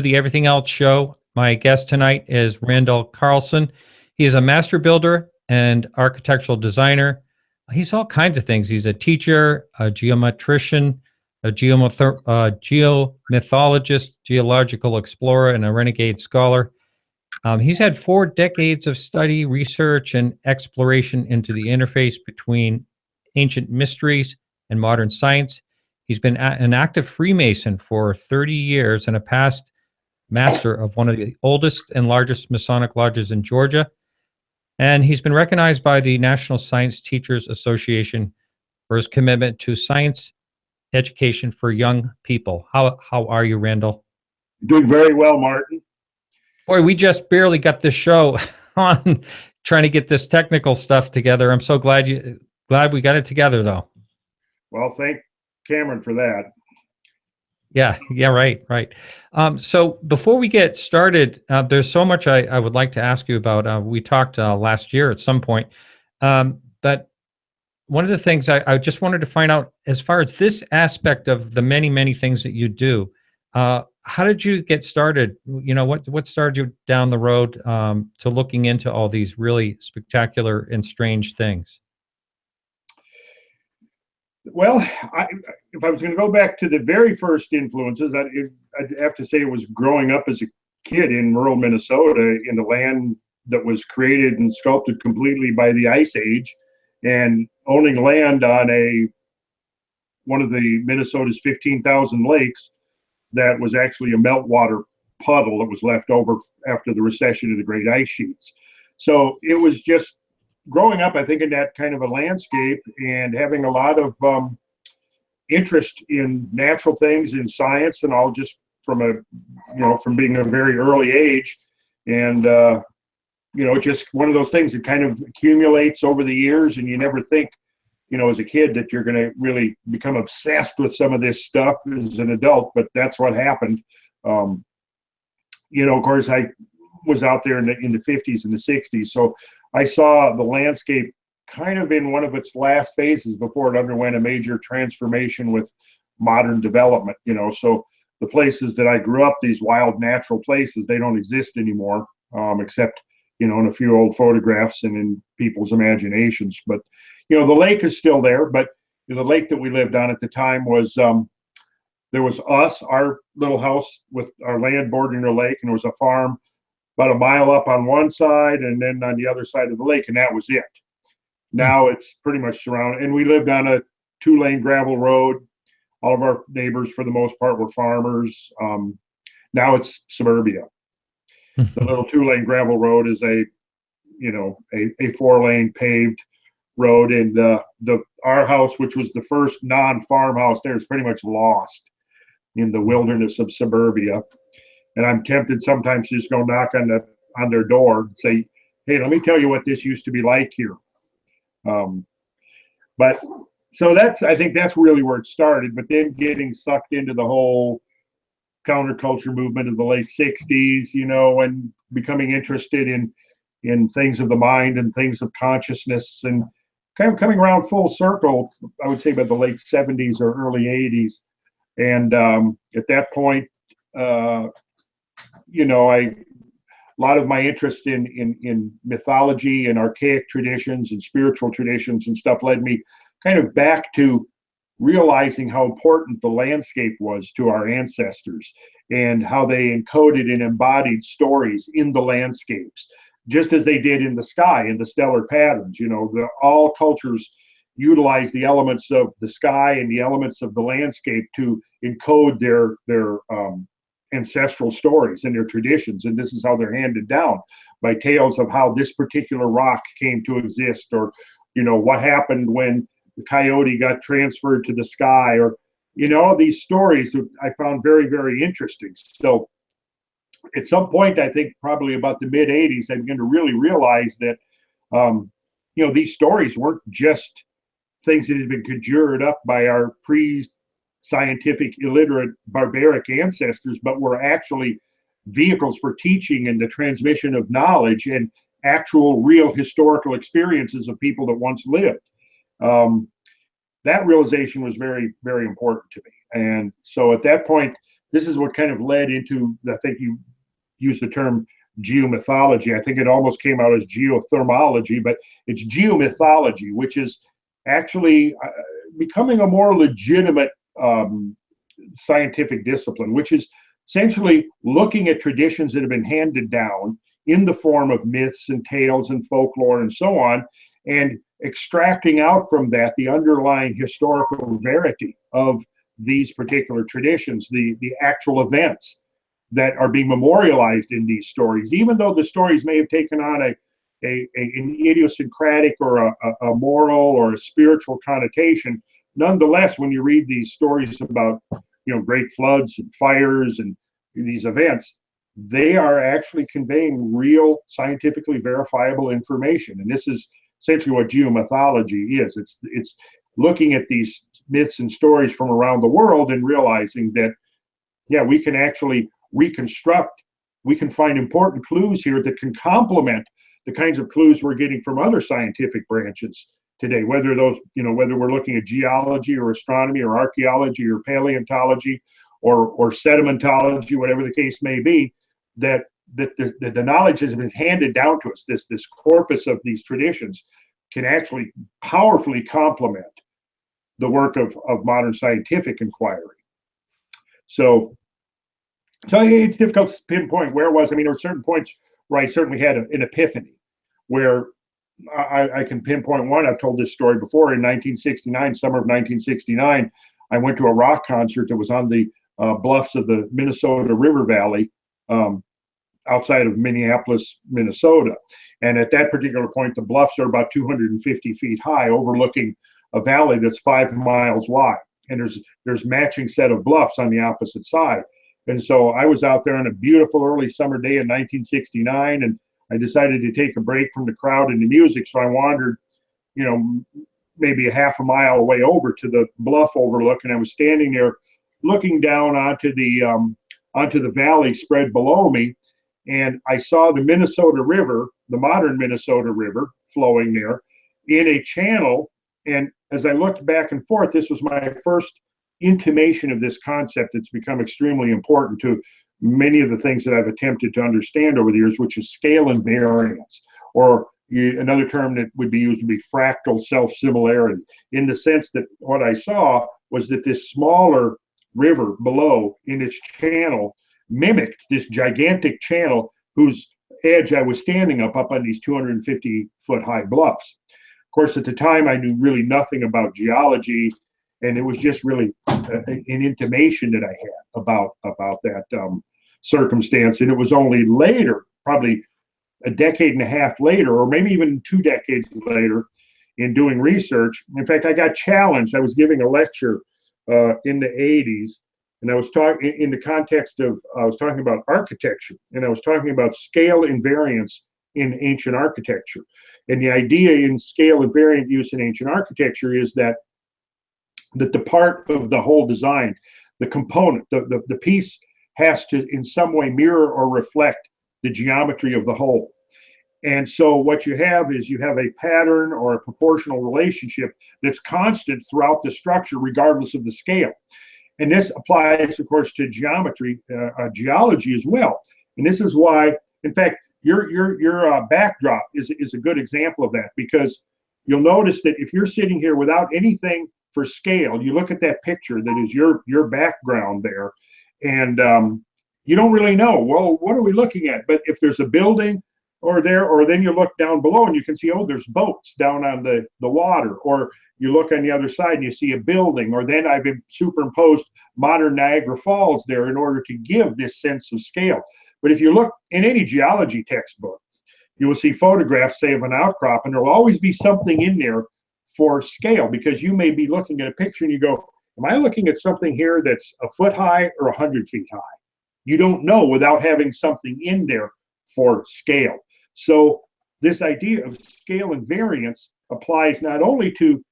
The Everything Else Show. My guest tonight is Randall Carlson. He is a master builder and architectural designer. He's all kinds of things. He's a teacher, a geometrician, a geomythologist, geological explorer, and a renegade scholar. He's had 4 decades of study, research, and exploration into the interface between ancient mysteries and modern science. He's been an active Freemason for 30 years and a past master of one of the oldest and largest Masonic lodges in Georgia. And he's been recognized by the National Science Teachers Association for his commitment to science education for young people. How are you, Randall? Doing very well, Martin. Boy, we just barely got this show on, trying to get this technical stuff together. I'm so glad we got it together, though. Well, thank Cameron for that. Yeah, right. So before we get started, there's so much I would like to ask you about. We talked last year at some point, but one of the things I just wanted to find out, as far as this aspect of the many, many things that you do, how did you get started? You know, what started you down the road to looking into all these really spectacular and strange things? Well, if I was going to go back to the very first influences, I'd have to say it was growing up as a kid in rural Minnesota in the land that was created and sculpted completely by the Ice Age, and owning land on one of the Minnesota's 15,000 lakes that was actually a meltwater puddle that was left over after the recession of the great ice sheets. So it was just growing up, I think, in that kind of a landscape and having a lot of interest in natural things, in science, and all, just from being a very early age. And just one of those things that kind of accumulates over the years, and you never think, as a kid, that you're going to really become obsessed with some of this stuff as an adult, but that's what happened. Of course, I was out there in the 50s and the 60s, so I saw the landscape kind of in one of its last phases before it underwent a major transformation with modern development. So the places that I grew up, these wild natural places, they don't exist anymore, except in a few old photographs and in people's imaginations. But the lake is still there. But the lake that we lived on at the time was there was our little house with our land bordering the lake, and there was a farm about a mile up on one side and then on the other side of the lake, and that was it. Now it's pretty much surrounded, and we lived on a 2-lane gravel road. All of our neighbors, for the most part, were farmers. Now it's suburbia. The little 2-lane gravel road is a 4-lane paved road, and our house, which was the first non-farmhouse there, is pretty much lost in the wilderness of suburbia. And I'm tempted sometimes to just go knock on their door and say, "Hey, let me tell you what this used to be like here." But so I think that's really where it started. But then getting sucked into the whole counterculture movement of the late 60s, and becoming interested in things of the mind and things of consciousness, and kind of coming around full circle, I would say, by the late 70s or early 80s. And at that point, a lot of my interest in mythology and archaic traditions and spiritual traditions and stuff led me kind of back to realizing how important the landscape was to our ancestors, and how they encoded and embodied stories in the landscapes, just as they did in the sky, in the stellar patterns. All cultures utilize the elements of the sky and the elements of the landscape to encode their ancestral stories and their traditions, and this is how they're handed down by tales of how this particular rock came to exist, or what happened when the coyote got transferred to the sky, or these stories that I found very, very interesting. So at some point, I think probably about the mid 80s, I began to really realize that these stories weren't just things that had been conjured up by our scientific, illiterate, barbaric ancestors, but were actually vehicles for teaching and the transmission of knowledge and actual, real historical experiences of people that once lived. That realization was very, very important to me. And so at that point, this is what kind of led into, I think you used the term geomythology. I think it almost came out as geothermology, but it's geomythology, which is actually becoming a more legitimate scientific discipline, which is essentially looking at traditions that have been handed down in the form of myths and tales and folklore and so on, and extracting out from that the underlying historical verity of these particular traditions, the actual events that are being memorialized in these stories, even though the stories may have taken on an idiosyncratic or a moral or a spiritual connotation. Nonetheless, when you read these stories about, great floods and fires and these events, they are actually conveying real scientifically verifiable information. And this is essentially what geomythology is. It's looking at these myths and stories from around the world and realizing that, yeah, we can actually reconstruct, we can find important clues here that can complement the kinds of clues we're getting from other scientific branches today, whether those, whether we're looking at geology or astronomy or archaeology or paleontology or sedimentology, whatever the case may be, that the knowledge has been handed down to us. This corpus of these traditions can actually powerfully complement the work of modern scientific inquiry. So it's difficult to pinpoint where it was. I mean, there were certain points where I certainly had an epiphany, where I can pinpoint one. I've told this story before. In 1969, summer of 1969, I went to a rock concert that was on the bluffs of the Minnesota River Valley, outside of Minneapolis, Minnesota. And at that particular point, the bluffs are about 250 feet high, overlooking a valley that's 5 miles wide. And there's matching set of bluffs on the opposite side. And so I was out there on a beautiful early summer day in 1969, and I decided to take a break from the crowd and the music. So I wandered, maybe a half a mile away over to the bluff overlook, and I was standing there looking down onto the valley spread below me. And I saw the Minnesota River, the modern Minnesota River, flowing there in a channel. And as I looked back and forth, this was my first intimation of this concept that's become extremely important to many of the things that I've attempted to understand over the years, which is scale invariance, or another term that would be used would be fractal self-similarity, in the sense that what I saw was that this smaller river below in its channel mimicked this gigantic channel whose edge I was standing up on these 250-foot high bluffs. Of course, at the time, I knew really nothing about geology, and it was just really an intimation that I had about that circumstance. And it was only later, probably a decade and a half later, or maybe even 2 decades later, in doing research. In fact, I got challenged. I was giving a lecture in the 80s, and I was talking in the context of, I was talking about architecture, and I was talking about scale invariance in ancient architecture. And the idea in scale invariant use in ancient architecture is that the part of the whole design, the component, the piece has to in some way mirror or reflect the geometry of the whole. And so what you have is you have a pattern or a proportional relationship that's constant throughout the structure, regardless of the scale. And this applies, of course, to geometry, geology as well. And this is why, in fact, your backdrop is a good example of that, because you'll notice that if you're sitting here without anything for scale, you look at that picture that is your background there, and you don't really know, well, what are we looking at? But if there's a building or then you look down below and you can see, oh, there's boats down on the water, or you look on the other side and you see a building, or then I've superimposed modern Niagara Falls there in order to give this sense of scale. But if you look in any geology textbook, you will see photographs, say, of an outcrop, and there will always be something in there for scale, because you may be looking at a picture and you go, am I looking at something here that's a foot high or 100 feet high? You don't know without having something in there for scale. So this idea of scale invariance applies not only to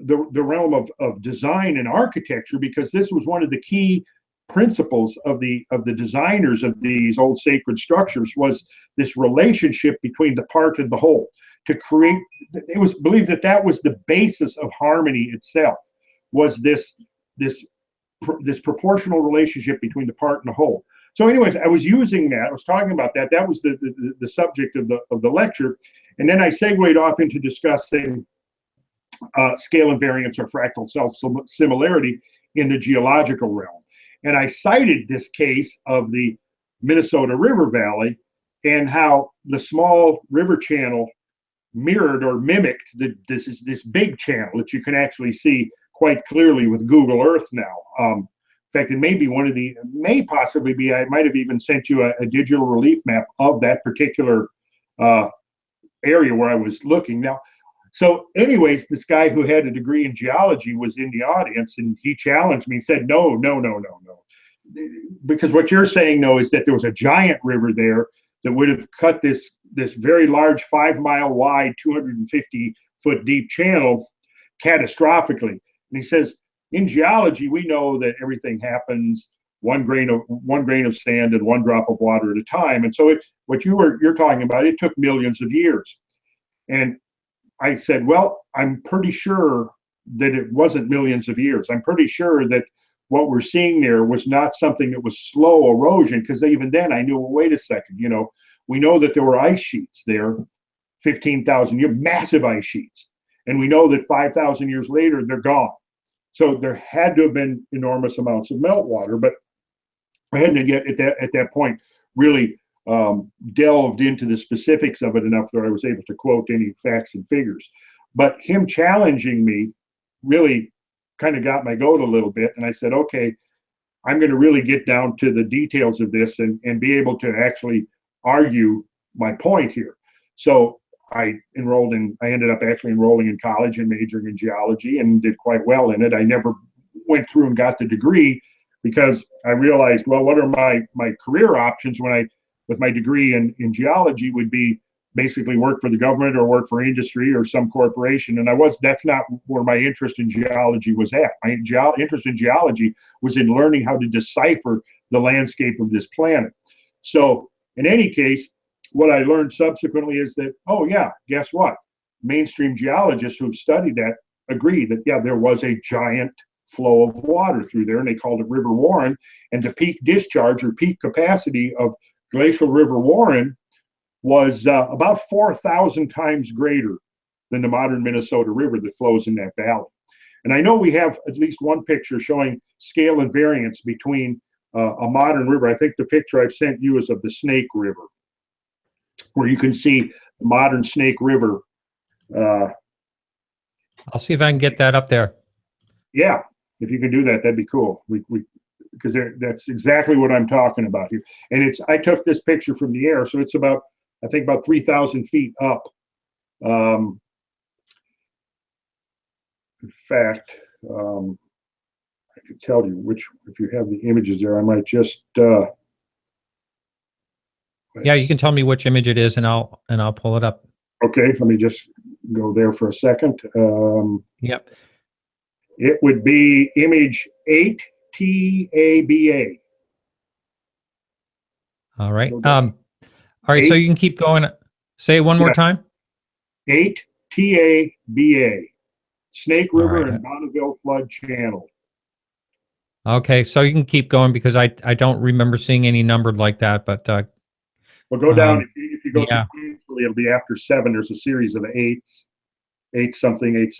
the realm of design and architecture, because this was one of the key principles of the designers of these old sacred structures, was this relationship between the part and the whole. To create, it was believed that was the basis of harmony itself, was this this proportional relationship between the part and the whole. So anyways, I was using that. I was talking about that. That was the subject of the lecture. And then I segued off into discussing scale invariance or fractal self-similarity in the geological realm. And I cited this case of the Minnesota River Valley and how the small river channel mirrored or mimicked this big channel that you can actually see quite clearly with Google Earth now. In fact, it may be may possibly be, I might have even sent you a digital relief map of that particular area where I was looking. Now, so anyways, this guy who had a degree in geology was in the audience, and he challenged me. He said, no. Because what you're saying, no, is that there was a giant river there that would have cut this very large 5-mile wide, 250-foot deep channel catastrophically. And he says, in geology, we know that everything happens one grain of sand and one drop of water at a time. And so what you're talking about, it took millions of years. And I said, well, I'm pretty sure that it wasn't millions of years. I'm pretty sure that what we're seeing there was not something that was slow erosion, because even then I knew, well, wait a second, we know that there were ice sheets there 15,000 years, massive ice sheets. And we know that 5,000 years later, they're gone. So there had to have been enormous amounts of meltwater, but I hadn't yet at that point really delved into the specifics of it enough that I was able to quote any facts and figures. But him challenging me really kind of got my goat a little bit. And I said, okay, I'm going to really get down to the details of this and be able to actually argue my point here. So I ended up actually enrolling in college and majoring in geology and did quite well in it. I never went through and got the degree because I realized, well, what are my career options with my degree in geology would be basically work for the government or work for industry or some corporation. And that's not where my interest in geology was at. My interest in geology was in learning how to decipher the landscape of this planet. So in any case, what I learned subsequently is that, oh yeah, guess what? Mainstream geologists who've studied that agree that, yeah, there was a giant flow of water through there, and they called it River Warren. And the peak discharge or peak capacity of Glacial River Warren was about 4,000 times greater than the modern Minnesota River that flows in that valley. And I know we have at least one picture showing scale and variance between a modern river. I think the picture I've sent you is of the Snake River, where you can see the modern Snake River. I'll see if I can get that up there. Yeah, if you can do that, that'd be cool. Because that's exactly what I'm talking about here. And I took this picture from the air, so it's about 3,000 feet up. In fact, I could tell you if you have the images there, I might just. Yeah, you can tell me which image it is, and I'll pull it up. Okay, let me just go there for a second. Yep. It would be image 8TABA. All right. All right, so you can keep going. Say it one more time. 8TABA. Snake River and Bonneville Flood Channel. Okay, so you can keep going because I don't remember seeing any numbered like that, but well, go down. If you go sequentially, it'll be after 7. There's a series of 8s, 8 something. It's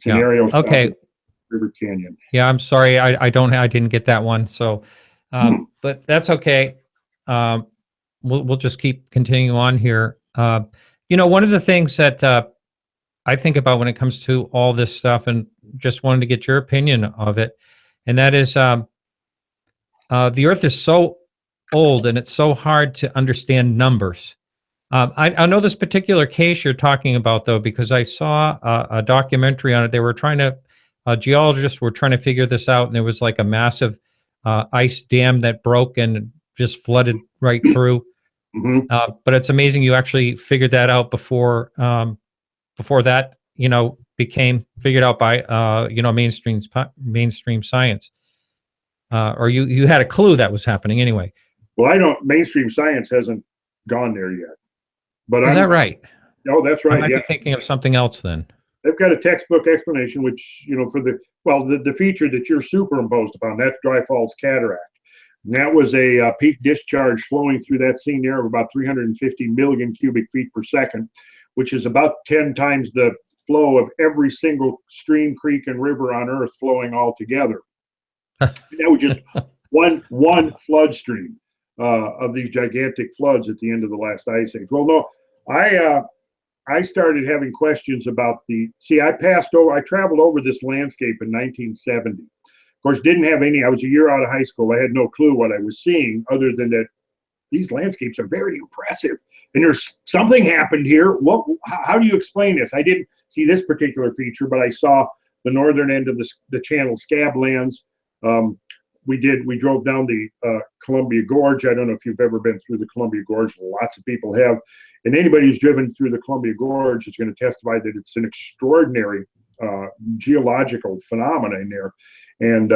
an aerial shot of River Canyon. Yeah, I'm sorry, I didn't get that one. So, but that's okay. We'll just keep continuing on here. One of the things that I think about when it comes to all this stuff, and just wanted to get your opinion of it, and that is the Earth is so old and it's so hard to understand numbers. I know this particular case you're talking about, though, because I saw a documentary on it. They were geologists were trying to figure this out, and there was like a massive ice dam that broke and just flooded right through. Mm-hmm. But it's amazing you actually figured that out before that, became figured out by, mainstream science. Or you had a clue that was happening anyway. Well, mainstream science hasn't gone there yet. But is that right? Oh, that's right. I might be thinking of something else then. They've got a textbook explanation, which, for Well, the feature that you're superimposed upon, that's Dry Falls Cataract. And that was a peak discharge flowing through that scene there of about 350 million cubic feet per second, which is about 10 times the flow of every single stream, creek, and river on Earth flowing all together. And that was just one flood stream of these gigantic floods at the end of the last ice age. Well, no, I started having questions about I traveled over this landscape in 1970. Of course, I was a year out of high school. I had no clue what I was seeing other than that these landscapes are very impressive. And there's something happened here. How do you explain this? I didn't see this particular feature, but I saw the northern end of the Channel Scablands. We drove down the Columbia Gorge. I don't know if you've ever been through the Columbia Gorge. Lots of people have. And anybody who's driven through the Columbia Gorge is going to testify that it's an extraordinary geological phenomenon there. And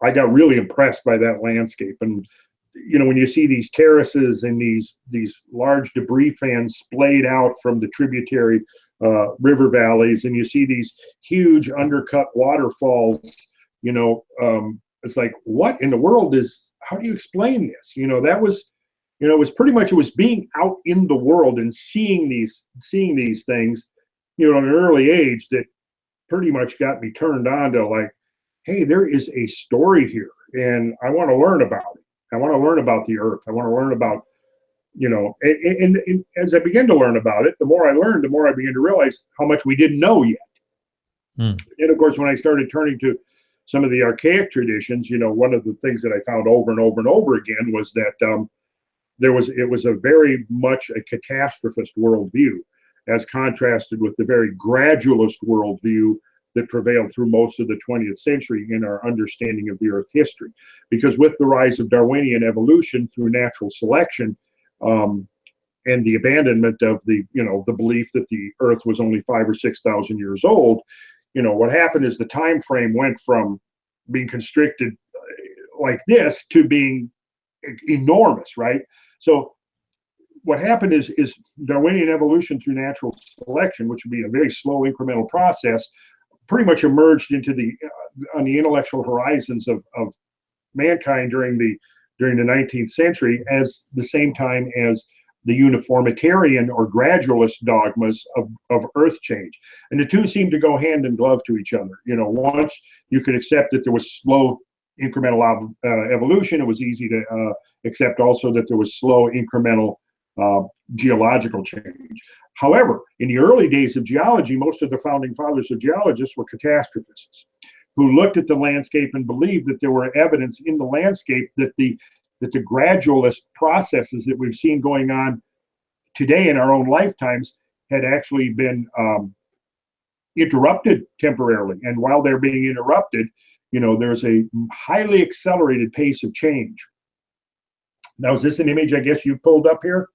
I got really impressed by that landscape. And, you know, when you see these terraces and these large debris fans splayed out from the tributary river valleys, and you see these huge undercut waterfalls, you know, it's like, what in the world how do you explain this? You know, that was, you know, it was being out in the world and seeing these things, you know, at an early age that pretty much got me turned on to, like, hey, there is a story here, and I want to learn about it. I want to learn about the Earth. I want to learn about, you know, and as I began to learn about it, the more I learned, the more I began to realize how much we didn't know yet. And of course, when I started turning to some of the archaic traditions, you know, one of the things that I found over and over and over again was that it was a very much a catastrophist worldview, as contrasted with the very gradualist worldview that prevailed through most of the 20th century in our understanding of the Earth history. Because with the rise of Darwinian evolution through natural selection, and the abandonment of the belief that the Earth was only 5,000 or 6,000 years old, you know, what happened is the time frame went from being constricted like this to being enormous, right? So what happened is Darwinian evolution through natural selection, which would be a very slow incremental process, pretty much emerged into on the intellectual horizons of mankind during the 19th century, as the same time as the uniformitarian or gradualist dogmas of earth change. And the two seem to go hand in glove to each other. You know, once you could accept that there was slow incremental evolution, it was easy to accept also that there was slow incremental geological change. However, in the early days of geology, most of the founding fathers of geologists were catastrophists who looked at the landscape and believed that there were evidence in the landscape that the gradualist processes that we've seen going on today in our own lifetimes had actually been interrupted temporarily. And while they're being interrupted, you know, there's a highly accelerated pace of change. Now, is this an image I guess you pulled up here?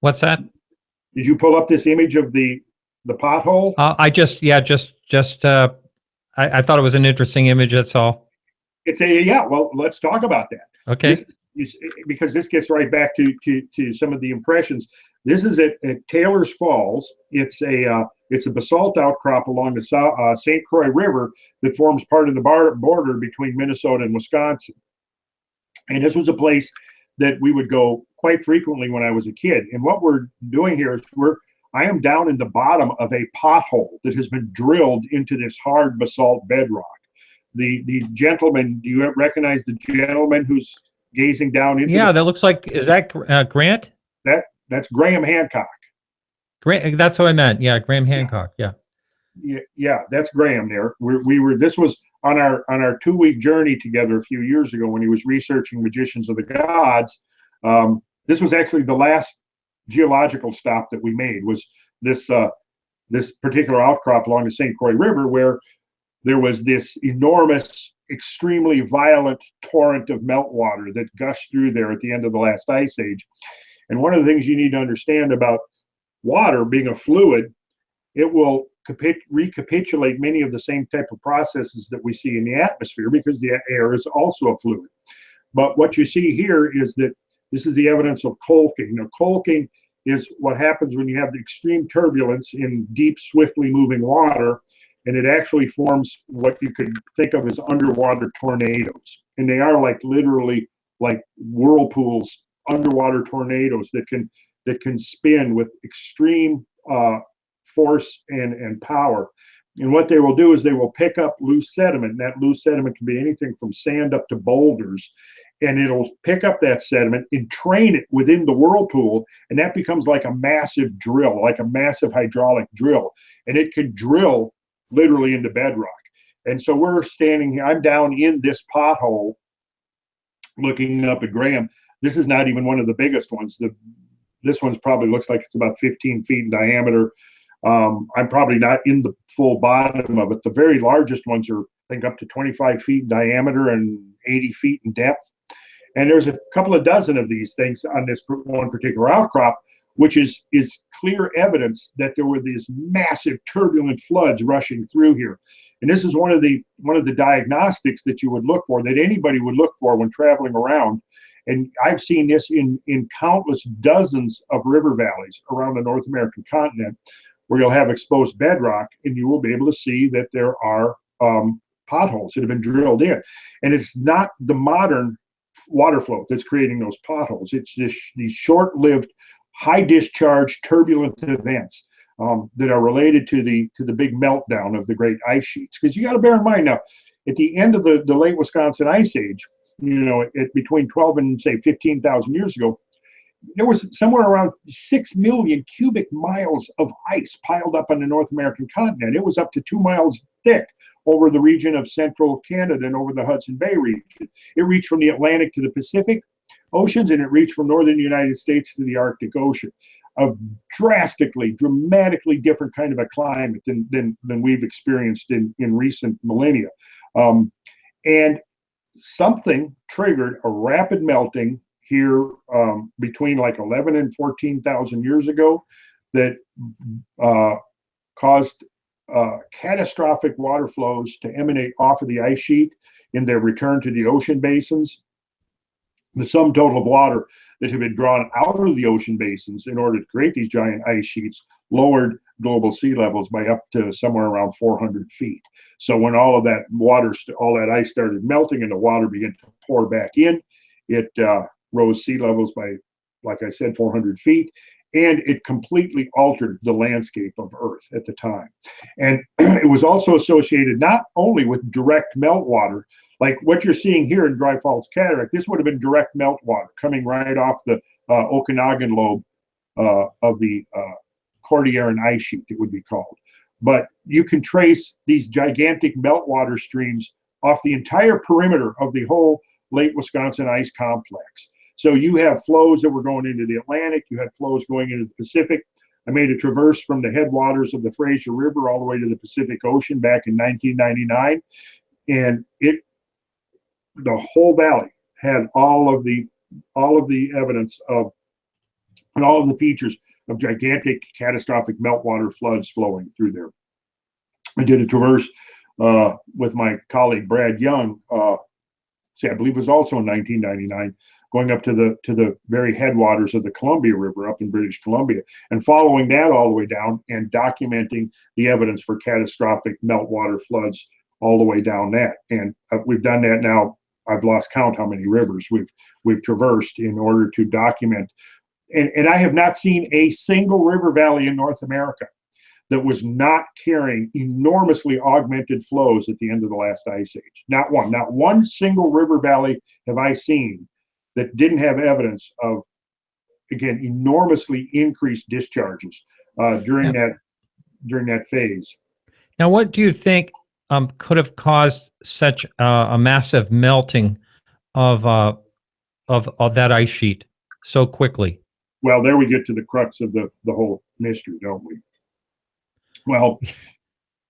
What's that? Did you pull up this image of the pothole? I thought it was an interesting image. That's all. Well, let's talk about that. Okay. Because this gets right back to some of the impressions. This is at Taylor's Falls. It's a basalt outcrop along the St. Croix River that forms part of the border between Minnesota and Wisconsin. And this was a place that we would go quite frequently when I was a kid. And what we're doing here is I am down in the bottom of a pothole that has been drilled into this hard basalt bedrock. The gentleman, do you recognize the gentleman who's gazing down into? Yeah, that looks like, is that Grant? That's Graham Hancock. Grant, that's what I meant. Yeah, Graham Hancock. Yeah. Yeah, that's Graham there. This was on our 2-week journey together a few years ago when he was researching Magicians of the Gods. This was actually the last geological stop that we made, was this particular outcrop along the St. Croix River, where there was this enormous, extremely violent torrent of meltwater that gushed through there at the end of the last ice age. And one of the things you need to understand about water being a fluid, it will recapitulate many of the same type of processes that we see in the atmosphere, because the air is also a fluid. But what you see here is that this is the evidence of colking. Now, colking is what happens when you have the extreme turbulence in deep, swiftly moving water, and it actually forms what you could think of as underwater tornadoes. And they are like literally like whirlpools, underwater tornadoes that can spin with extreme force and power. And what they will do is they will pick up loose sediment, and that loose sediment can be anything from sand up to boulders, and it'll pick up that sediment and train it within the whirlpool, and that becomes like a massive drill, like a massive hydraulic drill, and it can drill literally into bedrock. And so we're standing here, I'm down in this pothole looking up at Graham. This is not even one of the biggest ones. This one's probably looks like it's about 15 feet in diameter. I'm probably not in the full bottom of it. The very largest ones are, I think, up to 25 feet in diameter and 80 feet in depth. And there's a couple of dozen of these things on this one particular outcrop, which is clear evidence that there were these massive turbulent floods rushing through here. And this is one of the diagnostics that you would look for, that anybody would look for when traveling around. And I've seen this in countless dozens of river valleys around the North American continent, where you'll have exposed bedrock, and you will be able to see that there are potholes that have been drilled in. And it's not the modern water flow that's creating those potholes. It's these short-lived, high discharge, turbulent events that are related to the big meltdown of the great ice sheets. Because you got to bear in mind now, at the end of the late Wisconsin Ice Age, between 12 and say 15,000 years ago, there was somewhere around 6 million cubic miles of ice piled up on the North American continent. It was up to 2 miles thick over the region of central Canada and over the Hudson Bay region. It reached from the Atlantic to the Pacific Oceans, and it reached from northern United States to the Arctic Ocean. A dramatically different kind of a climate than we've experienced in recent millennia. And something triggered a rapid melting here between like 11 and 14,000 years ago that caused catastrophic water flows to emanate off of the ice sheet in their return to the ocean basins. The sum total of water that had been drawn out of the ocean basins in order to create these giant ice sheets lowered global sea levels by up to somewhere around 400 feet. So when all of that all that ice started melting and the water began to pour back in, it rose sea levels by, like I said, 400 feet, and it completely altered the landscape of Earth at the time. And it was also associated not only with direct meltwater, like what you're seeing here in Dry Falls Cataract. This would have been direct meltwater coming right off the Okanagan lobe of the Cordilleran ice sheet, it would be called. But you can trace these gigantic meltwater streams off the entire perimeter of the whole Lake Wisconsin ice complex. So you have flows that were going into the Atlantic, you had flows going into the Pacific. I made a traverse from the headwaters of the Fraser River all the way to the Pacific Ocean back in 1999. And the whole valley had all of the evidence of, and all of the features of gigantic catastrophic meltwater floods flowing through there. I did a traverse with my colleague Brad Young, I believe it was also in 1999, going up to the very headwaters of the Columbia River up in British Columbia, and following that all the way down and documenting the evidence for catastrophic meltwater floods all the way down that. And we've done that now. I've lost count how many rivers we've traversed in order to document. And I have not seen a single river valley in North America that was not carrying enormously augmented flows at the end of the last ice age. Not one single river valley have I seen that didn't have evidence of, again, enormously increased discharges during that phase. Now, what do you think could have caused such a massive melting of that ice sheet so quickly? Well, there we get to the crux of the whole mystery, don't we? Well,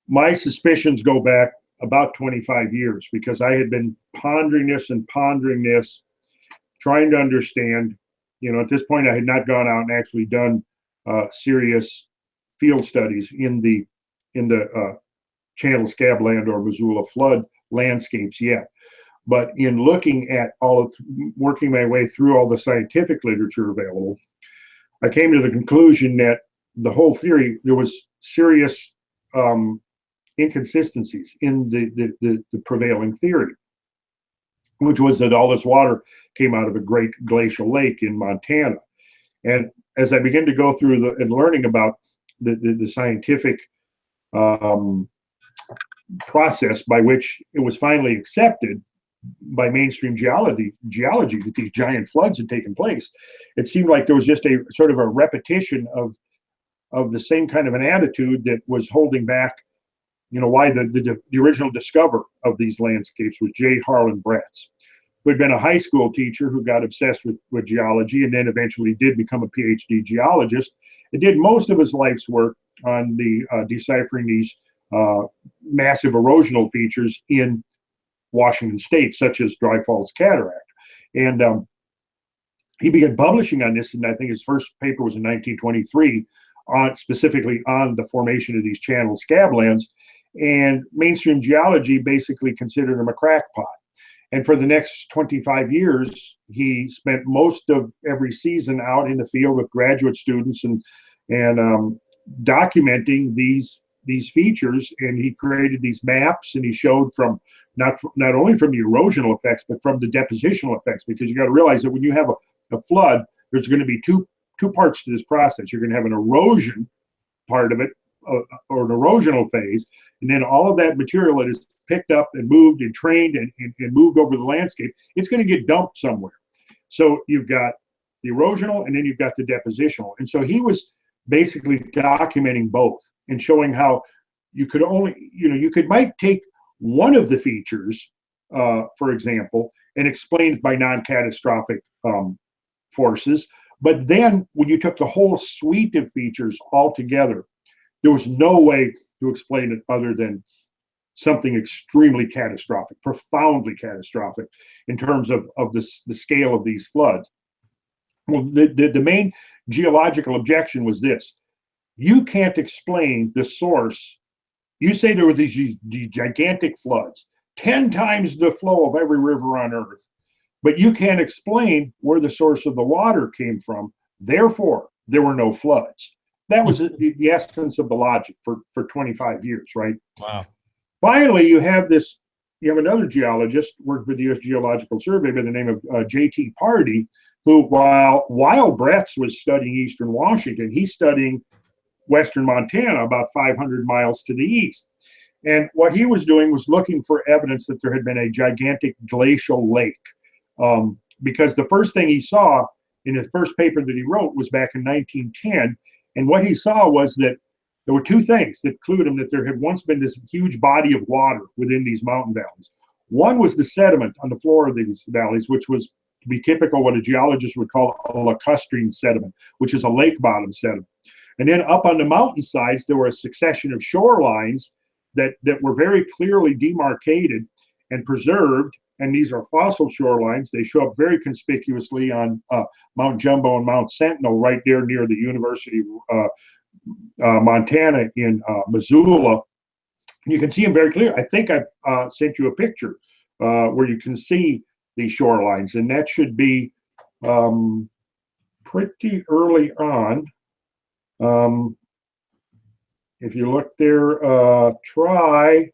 my suspicions go back about 25 years because I had been pondering this, trying to understand. At this point, I had not gone out and actually done serious field studies in the Channel Scabland or Missoula flood landscapes yet. But in looking at working my way through all the scientific literature available, I came to the conclusion that the whole theory, there was serious inconsistencies in the prevailing theory, which was that all this water came out of a great glacial lake in Montana. And as I began to go through and learning about the scientific process by which it was finally accepted by mainstream geology that these giant floods had taken place, it seemed like there was just a sort of a repetition of the same kind of an attitude that was holding back, why the original discoverer of these landscapes was J. Harlan Bretz, who had been a high school teacher who got obsessed with geology and then eventually did become a PhD geologist and did most of his life's work on deciphering these massive erosional features in Washington State, such as Dry Falls Cataract. And he began publishing on this, and I think his first paper was in 1923, specifically on the formation of these channel scablands. And mainstream geology basically considered him a crackpot. And for the next 25 years, he spent most of every season out in the field with graduate students and documenting these features. And he created these maps, and he showed from not only from the erosional effects, but from the depositional effects, because you got to realize that when you have a flood, there's going to be two parts to this process. You're going to have an erosion part of it, or an erosional phase, and then all of that material that is picked up and moved and trained and moved over the landscape, it's going to get dumped somewhere. So you've got the erosional, and then you've got the depositional. And so he was basically documenting both and showing how you could only, might take one of the features, for example, and explain it by non-catastrophic forces. But then when you took the whole suite of features all together, there was no way to explain it other than something extremely catastrophic, profoundly catastrophic in terms of the scale of these floods. Well, the main geological objection was this: you can't explain the source. You say there were these gigantic floods, 10 times the flow of every river on Earth, but you can't explain where the source of the water came from. Therefore, there were no floods. That was the essence of the logic for 25 years, right? Wow. Finally, you have another geologist, worked for the U.S. Geological Survey by the name of J.T. Pardee, who, while Bretz was studying eastern Washington, he's studying western Montana, about 500 miles to the east. And what he was doing was looking for evidence that there had been a gigantic glacial lake. Because the first thing he saw in his first paper that he wrote was back in 1910. And what he saw was that there were two things that clued him that there had once been this huge body of water within these mountain valleys. One was the sediment on the floor of these valleys, which was to be typical what a geologist would call a lacustrine sediment, which is a lake bottom sediment. And then up on the mountain sides, there were a succession of shorelines that were very clearly demarcated and preserved. And these are fossil shorelines. They show up very conspicuously on Mount Jumbo and Mount Sentinel, right there near the University of Montana in Missoula. You can see them very clear. I think I've sent you a picture where you can see these shorelines, and that should be pretty early on. If you look there, try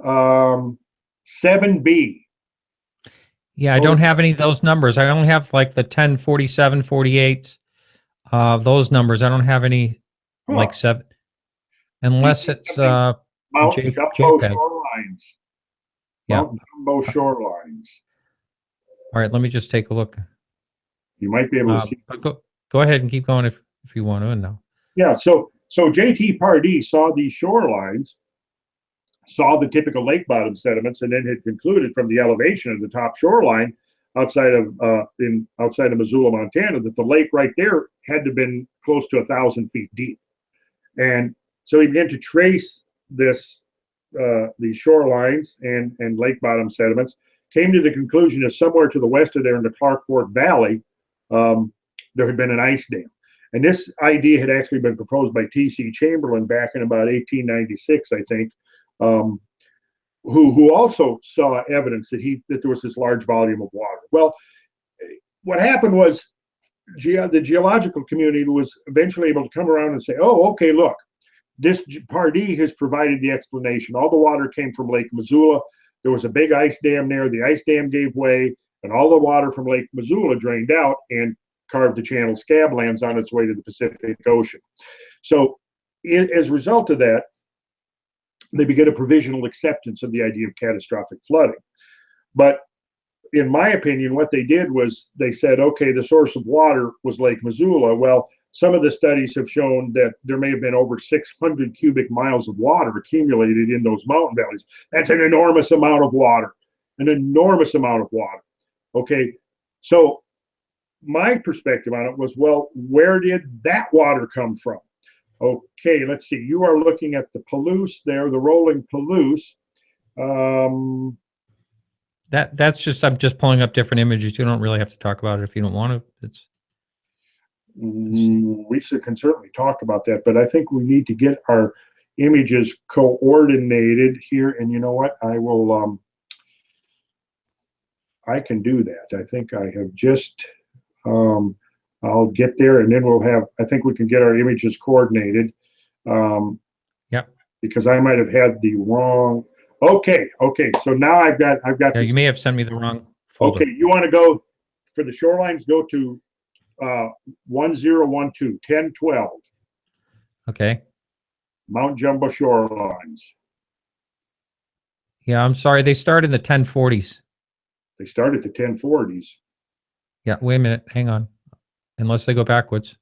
7B. Yeah, I don't have any of those numbers. I only have like the 10, 47, 48, those numbers. I don't have any like 7, unless it's Mount Jumbo JPEG. shorelines. Yeah. Mount Jumbo shorelines. All right, let me just take a look. You might be able to see. Go ahead and keep going if you want to know. Yeah, so J.T. Pardee saw these shorelines, saw the typical lake bottom sediments, and then had concluded from the elevation of the top shoreline outside of Missoula, Montana, that the lake right there had to have been close to 1,000 feet deep. And so he began to trace these shorelines and lake bottom sediments, came to the conclusion that somewhere to the west of there in the Clark Fork Valley, there had been an ice dam. And this idea had actually been proposed by T.C. Chamberlain back in about 1896, I think, who also saw evidence that there was this large volume of water. Well, what happened was the geological community was eventually able to come around and say, oh, okay, look, Pardee has provided the explanation. All the water came from Lake Missoula. There was a big ice dam there. The ice dam gave way, and all the water from Lake Missoula drained out and carved the channel Scablands on its way to the Pacific Ocean. So as a result of that, they began a provisional acceptance of the idea of catastrophic flooding. But in my opinion, what they did was they said, okay, the source of water was Lake Missoula. Well, some of the studies have shown that there may have been over 600 cubic miles of water accumulated in those mountain valleys. That's an enormous amount of water, an enormous amount of water. Okay, so my perspective on it was, well, where did that water come from? Okay, let's see. You are looking at the Palouse there, the rolling Palouse. That's just, I'm just pulling up different images. You don't really have to talk about it if you don't want to. It's we can certainly talk about that, but I think we need to get our images coordinated here. And you know what? I will, I can do that. I think I have just, I'll get there and then we'll have, I think we can get our images coordinated. Yep. Because I might have had the wrong, okay. So now I've got yeah, this. you may have sent me the wrong folder. Okay, you want to go for the shorelines, go to 1012, 1012. Okay. Mount Jumbo shorelines. Yeah, I'm sorry. They start in the 1040s. They start at the 1040s. Yeah, wait a minute. Hang on. Unless they go backwards.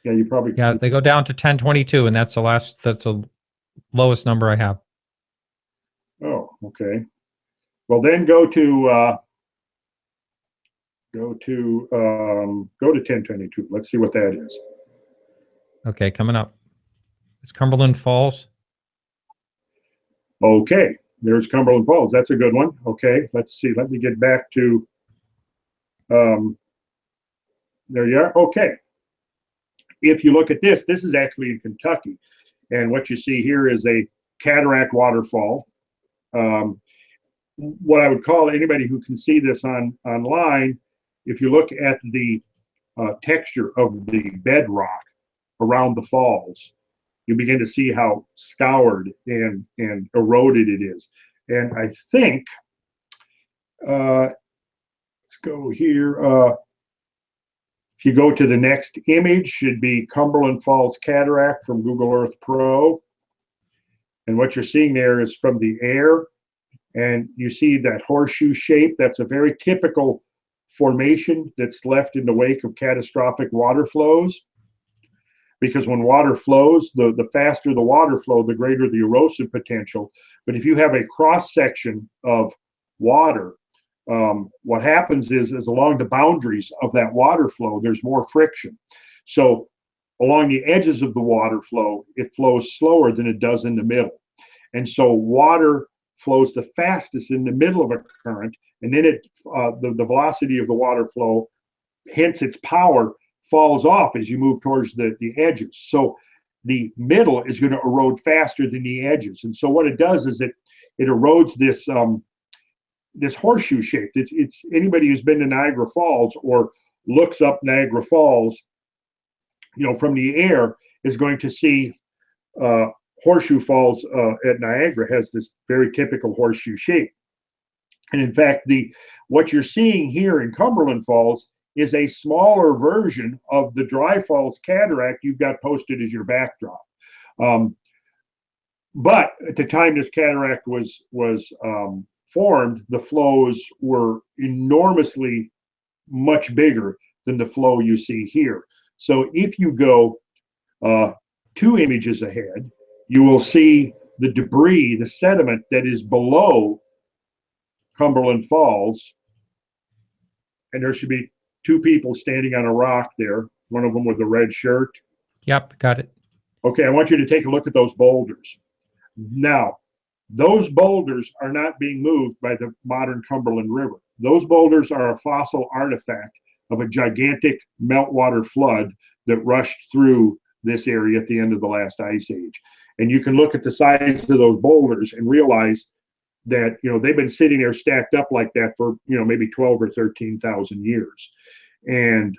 Yeah, you probably. Yeah, they go down to 1022, and that's the lowest number I have. Oh, okay. Well, then go to 1022. Let's see what that is. Okay, coming up. It's Cumberland Falls. Okay, there's Cumberland Falls. That's a good one. Okay, let's see. Let me get back to. There you are. Okay. If you look at this is actually in Kentucky, and what you see here is a cataract waterfall. What I would call, anybody who can see this online, if you look at the texture of the bedrock around the falls, you begin to see how scoured and eroded it is. And I think, let's go here. If you go to the next image, should be Cumberland Falls Cataract from Google Earth Pro. And what you're seeing there is from the air, and you see that horseshoe shape. That's a very typical formation that's left in the wake of catastrophic water flows. Because when water flows, the faster the water flow, the greater the erosive potential. But if you have a cross section of water, what happens is along the boundaries of that water flow, there's more friction. So along the edges of the water flow, it flows slower than it does in the middle. And so water flows the fastest in the middle of a current, and then the velocity of the water flow, hence its power, falls off as you move towards the edges. So the middle is going to erode faster than the edges. And so what it does is it erodes this this horseshoe shape. It's anybody who's been to Niagara Falls or looks up Niagara Falls, from the air, is going to see Horseshoe Falls at Niagara has this very typical horseshoe shape. And in fact, what you're seeing here in Cumberland Falls is a smaller version of the Dry Falls Cataract you've got posted as your backdrop. But at the time this cataract was formed, the flows were enormously much bigger than the flow you see here. So if you go 2 images ahead, you will see the debris, the sediment that is below Cumberland Falls. And there should be 2 people standing on a rock there, one of them with the red shirt. Yep, got it. Okay, I want you to take a look at those boulders. Now, those boulders are not being moved by the modern Cumberland River. Those boulders are a fossil artifact of a gigantic meltwater flood that rushed through this area at the end of the last ice age. And you can look at the size of those boulders and realize that, they've been sitting there stacked up like that for, maybe 12 or 13,000 years. And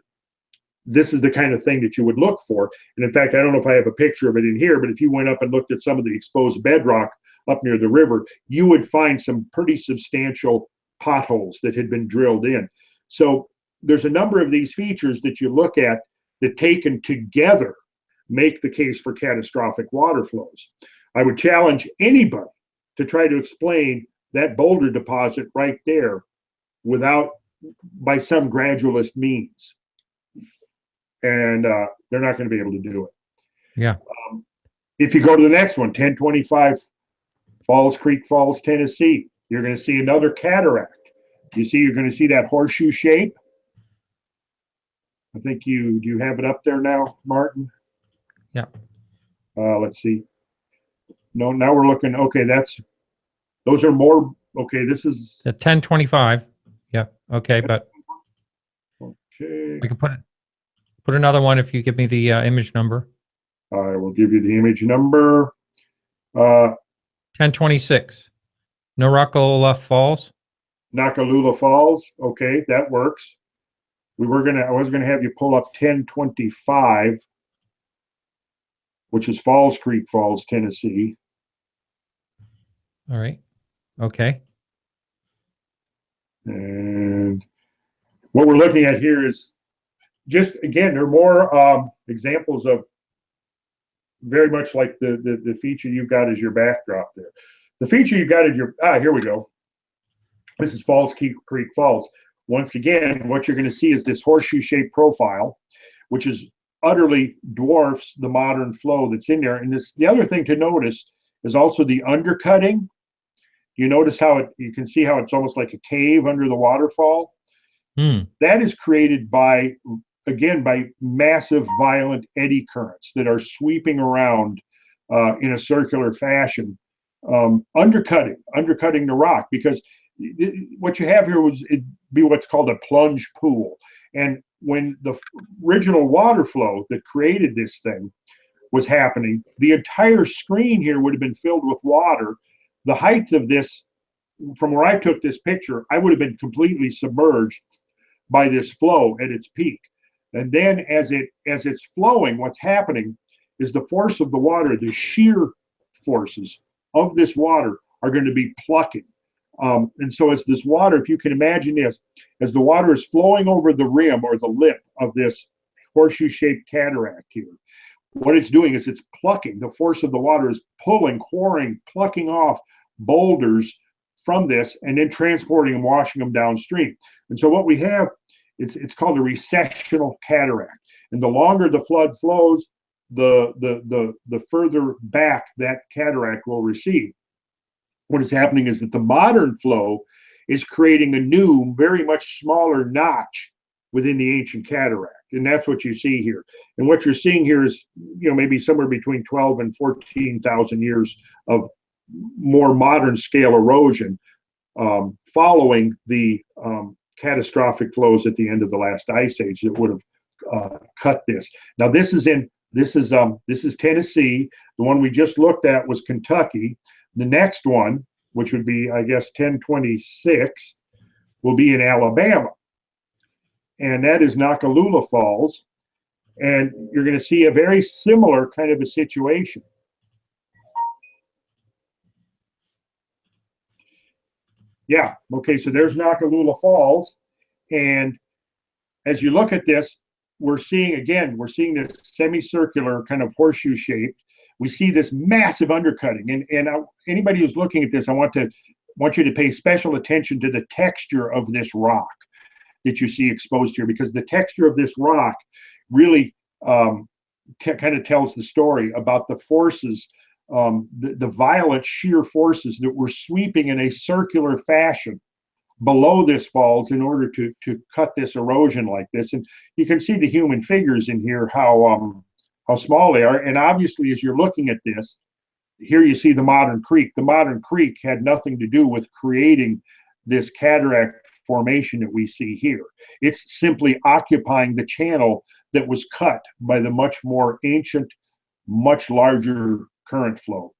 this is the kind of thing that you would look for. And in fact, I don't know if I have a picture of it in here, but if you went up and looked at some of the exposed bedrock up near the river, you would find some pretty substantial potholes that had been drilled in. So there's a number of these features that you look at that taken together make the case for catastrophic water flows. I would challenge anybody to try to explain that boulder deposit right there by some gradualist means. And they're not going to be able to do it. Yeah. If you go to the next one, 1025 Falls Creek Falls, Tennessee, you're going to see another cataract. You're going to see that horseshoe shape. I think do you have it up there now, Martin? Yeah. Let's see. No, now we're looking, okay, those are more, okay, this is. The 1025. Yeah. Okay. But okay. we can put another one if you give me the image number. I will give you the image number. 1026. Naraka Falls. Nakalula Falls. Okay, that works. I was gonna have you pull up 1025, which is Falls Creek Falls, Tennessee. All right. Okay. And what we're looking at here is just, again, there are more examples of very much like the feature you've got as your backdrop there. The feature you've got as here we go. This is Falls Creek Falls. Once again, what you're going to see is this horseshoe-shaped profile, which is utterly dwarfs the modern flow that's in there. And the other thing to notice is also the undercutting. You notice how you can see how it's almost like a cave under the waterfall. That is created by massive violent eddy currents that are sweeping around in a circular fashion, undercutting the rock, because what you have here would be what's called a plunge pool. And when the original water flow that created this thing was happening, the entire screen here would have been filled with water. The height of this, from where I took this picture, I would have been completely submerged by this flow at its peak. And then as it's flowing, what's happening is the force of the water, the shear forces of this water are going to be plucking. And so as this water, if you can imagine this, as the water is flowing over the rim or the lip of this horseshoe-shaped cataract here, what it's doing is it's plucking. The force of the water is pulling, quarrying, plucking off boulders from this and then transporting and washing them downstream. And so what we have, it's called a recessional cataract. And the longer the flood flows, the further back that cataract will recede. What is happening is that the modern flow is creating a new, very much smaller notch within the ancient cataract. And that's what you see here. And what you're seeing here is, maybe somewhere between 12 and 14,000 years of more modern scale erosion following the catastrophic flows at the end of the last ice age that would have cut this. Now this is Tennessee. The one we just looked at was Kentucky. The next one, which would be, I guess, 1026, will be in Alabama. And that is Nakalula Falls. And you're going to see a very similar kind of a situation. Yeah, okay, so there's Nakalula Falls. And as you look at this, we're seeing this semicircular kind of horseshoe shape. We see this massive undercutting. And anybody who's looking at this, I want you to pay special attention to the texture of this rock that you see exposed here, because the texture of this rock really kind of tells the story about the forces, the violent shear forces that were sweeping in a circular fashion below this falls in order to cut this erosion like this. And you can see the human figures in here, how small they are. And obviously, as you're looking at this, here you see the modern creek. The modern creek had nothing to do with creating this cataract formation that we see here. It's simply occupying the channel that was cut by the much more ancient, much larger current flow.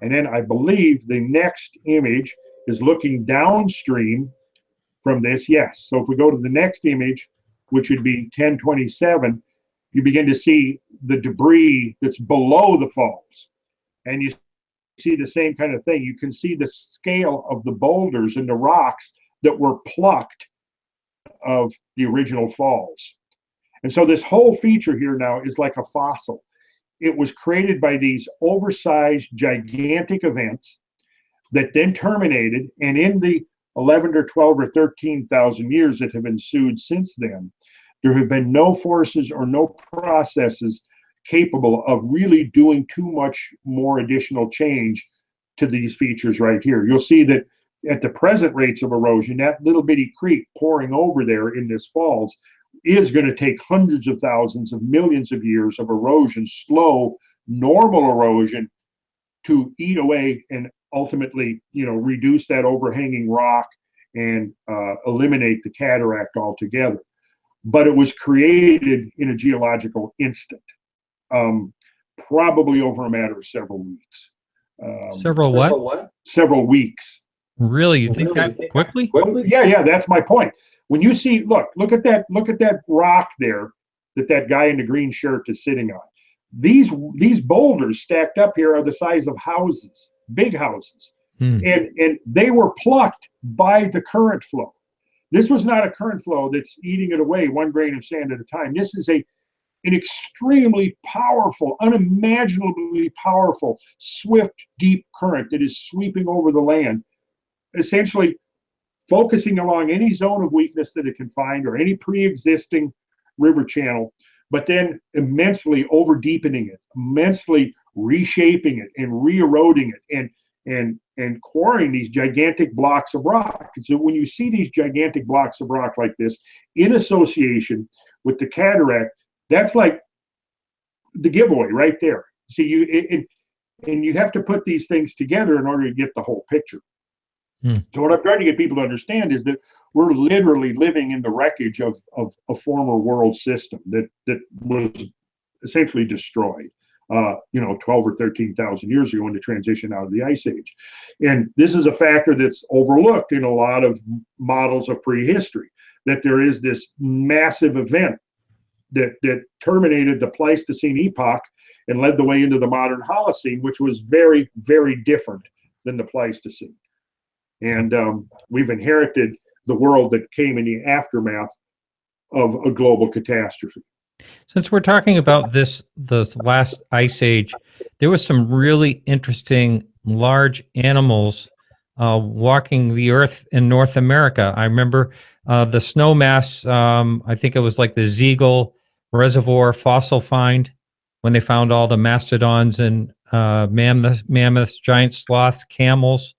And then I believe the next image is looking downstream from this. Yes. So if we go to the next image, which would be 1027, you begin to see the debris that's below the falls. And you see the same kind of thing. You can see the scale of the boulders and the rocks that were plucked of the original falls. And so this whole feature here now is like a fossil. It was created by these oversized, gigantic events that then terminated. And in the 11 or 12 or 13,000 years that have ensued since then, there have been no forces or no processes capable of really doing too much more additional change to these features right here. You'll see that at the present rates of erosion, that little bitty creek pouring over there in this falls is going to take hundreds of thousands of millions of years of erosion, slow, normal erosion, to eat away and ultimately, reduce that overhanging rock and eliminate the cataract altogether. But it was created in a geological instant, probably over a matter of several weeks. Several what? Several weeks. Really? You think that quickly? Yeah, that's my point. When you see, look at that rock there that guy in the green shirt is sitting on. These boulders stacked up here are the size of houses, big houses. And they were plucked by the current flow. This was not a current flow that's eating it away 1 grain of sand at a time. This is an extremely powerful, unimaginably powerful, swift, deep current that is sweeping over the land, essentially focusing along any zone of weakness that it can find or any pre-existing river channel, but then immensely over-deepening it, immensely reshaping it and re-eroding it and quarrying these gigantic blocks of rock. And so when you see these gigantic blocks of rock like this in association with the cataract, that's like the giveaway right there. See, and you have to put these things together in order to get the whole picture. So what I'm trying to get people to understand is that we're literally living in the wreckage of a former world system that was essentially destroyed, 12 or 13,000 years ago in the transition out of the Ice Age. And this is a factor that's overlooked in a lot of models of prehistory, that there is this massive event that terminated the Pleistocene epoch and led the way into the modern Holocene, which was very, very different than the Pleistocene. And we've inherited the world that came in the aftermath of a global catastrophe. Since we're talking about the last ice age, there was some really interesting large animals walking the earth in North America. I remember the snow mass, I think it was like the Ziegel Reservoir fossil find, when they found all the mastodons and mammoths, giant sloths, camels.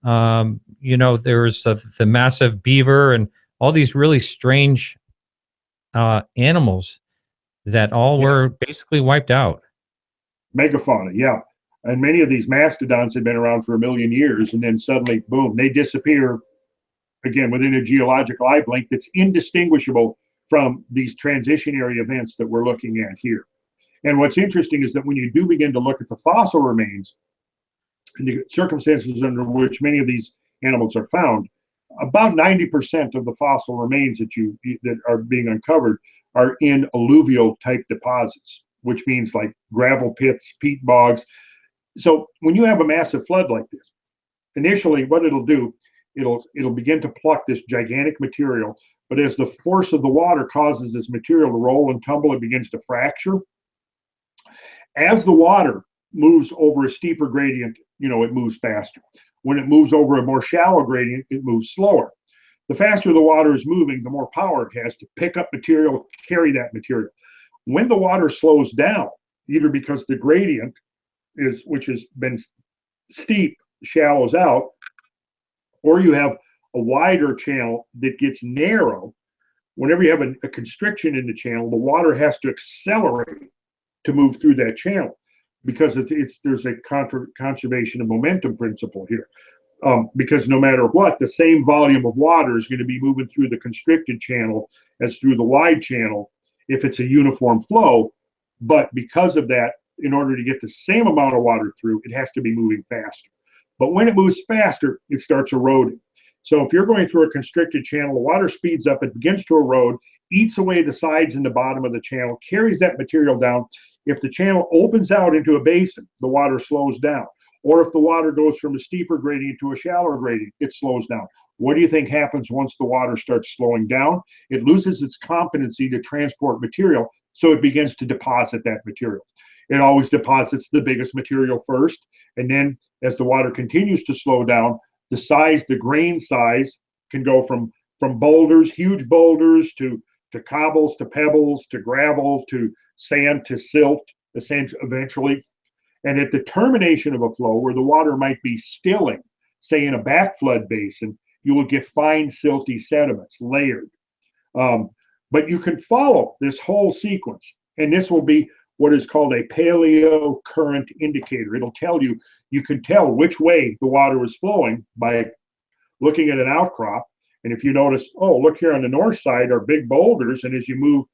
There's the massive beaver and all these really strange animals that all were basically wiped out. Megafauna, yeah. And many of these mastodons had been around for 1 million years, and then suddenly, boom, they disappear again within a geological eye blink that's indistinguishable from these transitionary events that we're looking at here. And what's interesting is that when you do begin to look at the fossil remains and the circumstances under which many of these animals are found, about 90% of the fossil remains that are being uncovered are in alluvial type deposits, which means like gravel pits, peat bogs. So when you have a massive flood like this, initially what it'll do, it'll begin to pluck this gigantic material, but as the force of the water causes this material to roll and tumble, it begins to fracture. As the water moves over a steeper gradient, it moves faster. When it moves over a more shallow gradient, it moves slower. The faster the water is moving, the more power it has to pick up material, carry that material. When the water slows down, either because the gradient which has been steep, shallows out, or you have a wider channel that gets narrow, whenever you have a constriction in the channel, the water has to accelerate to move through that channel, because there's a conservation of momentum principle here. Because no matter what, the same volume of water is going to be moving through the constricted channel as through the wide channel if it's a uniform flow. But because of that, in order to get the same amount of water through, it has to be moving faster. But when it moves faster, it starts eroding. So if you're going through a constricted channel, the water speeds up, it begins to erode. eats away the sides and the bottom of the channel, carries that material down. If the channel opens out into a basin, the water slows down. Or if the water goes from a steeper gradient to a shallower gradient, it slows down. What do you think happens once the water starts slowing down? It loses its competency to transport material, so it begins to deposit that material. It always deposits the biggest material first, and then as the water continues to slow down, the size, the grain size can go from boulders, huge boulders, to cobbles, to pebbles, to gravel, to sand, to silt, eventually. And at the termination of a flow where the water might be stilling, say in a backflood basin, you will get fine silty sediments layered. But you can follow this whole sequence, and this will be what is called a paleo current indicator. It'll tell you, you can tell which way the water was flowing by looking at an outcrop. And if you notice, oh, look here on the north side are big boulders, and as you move,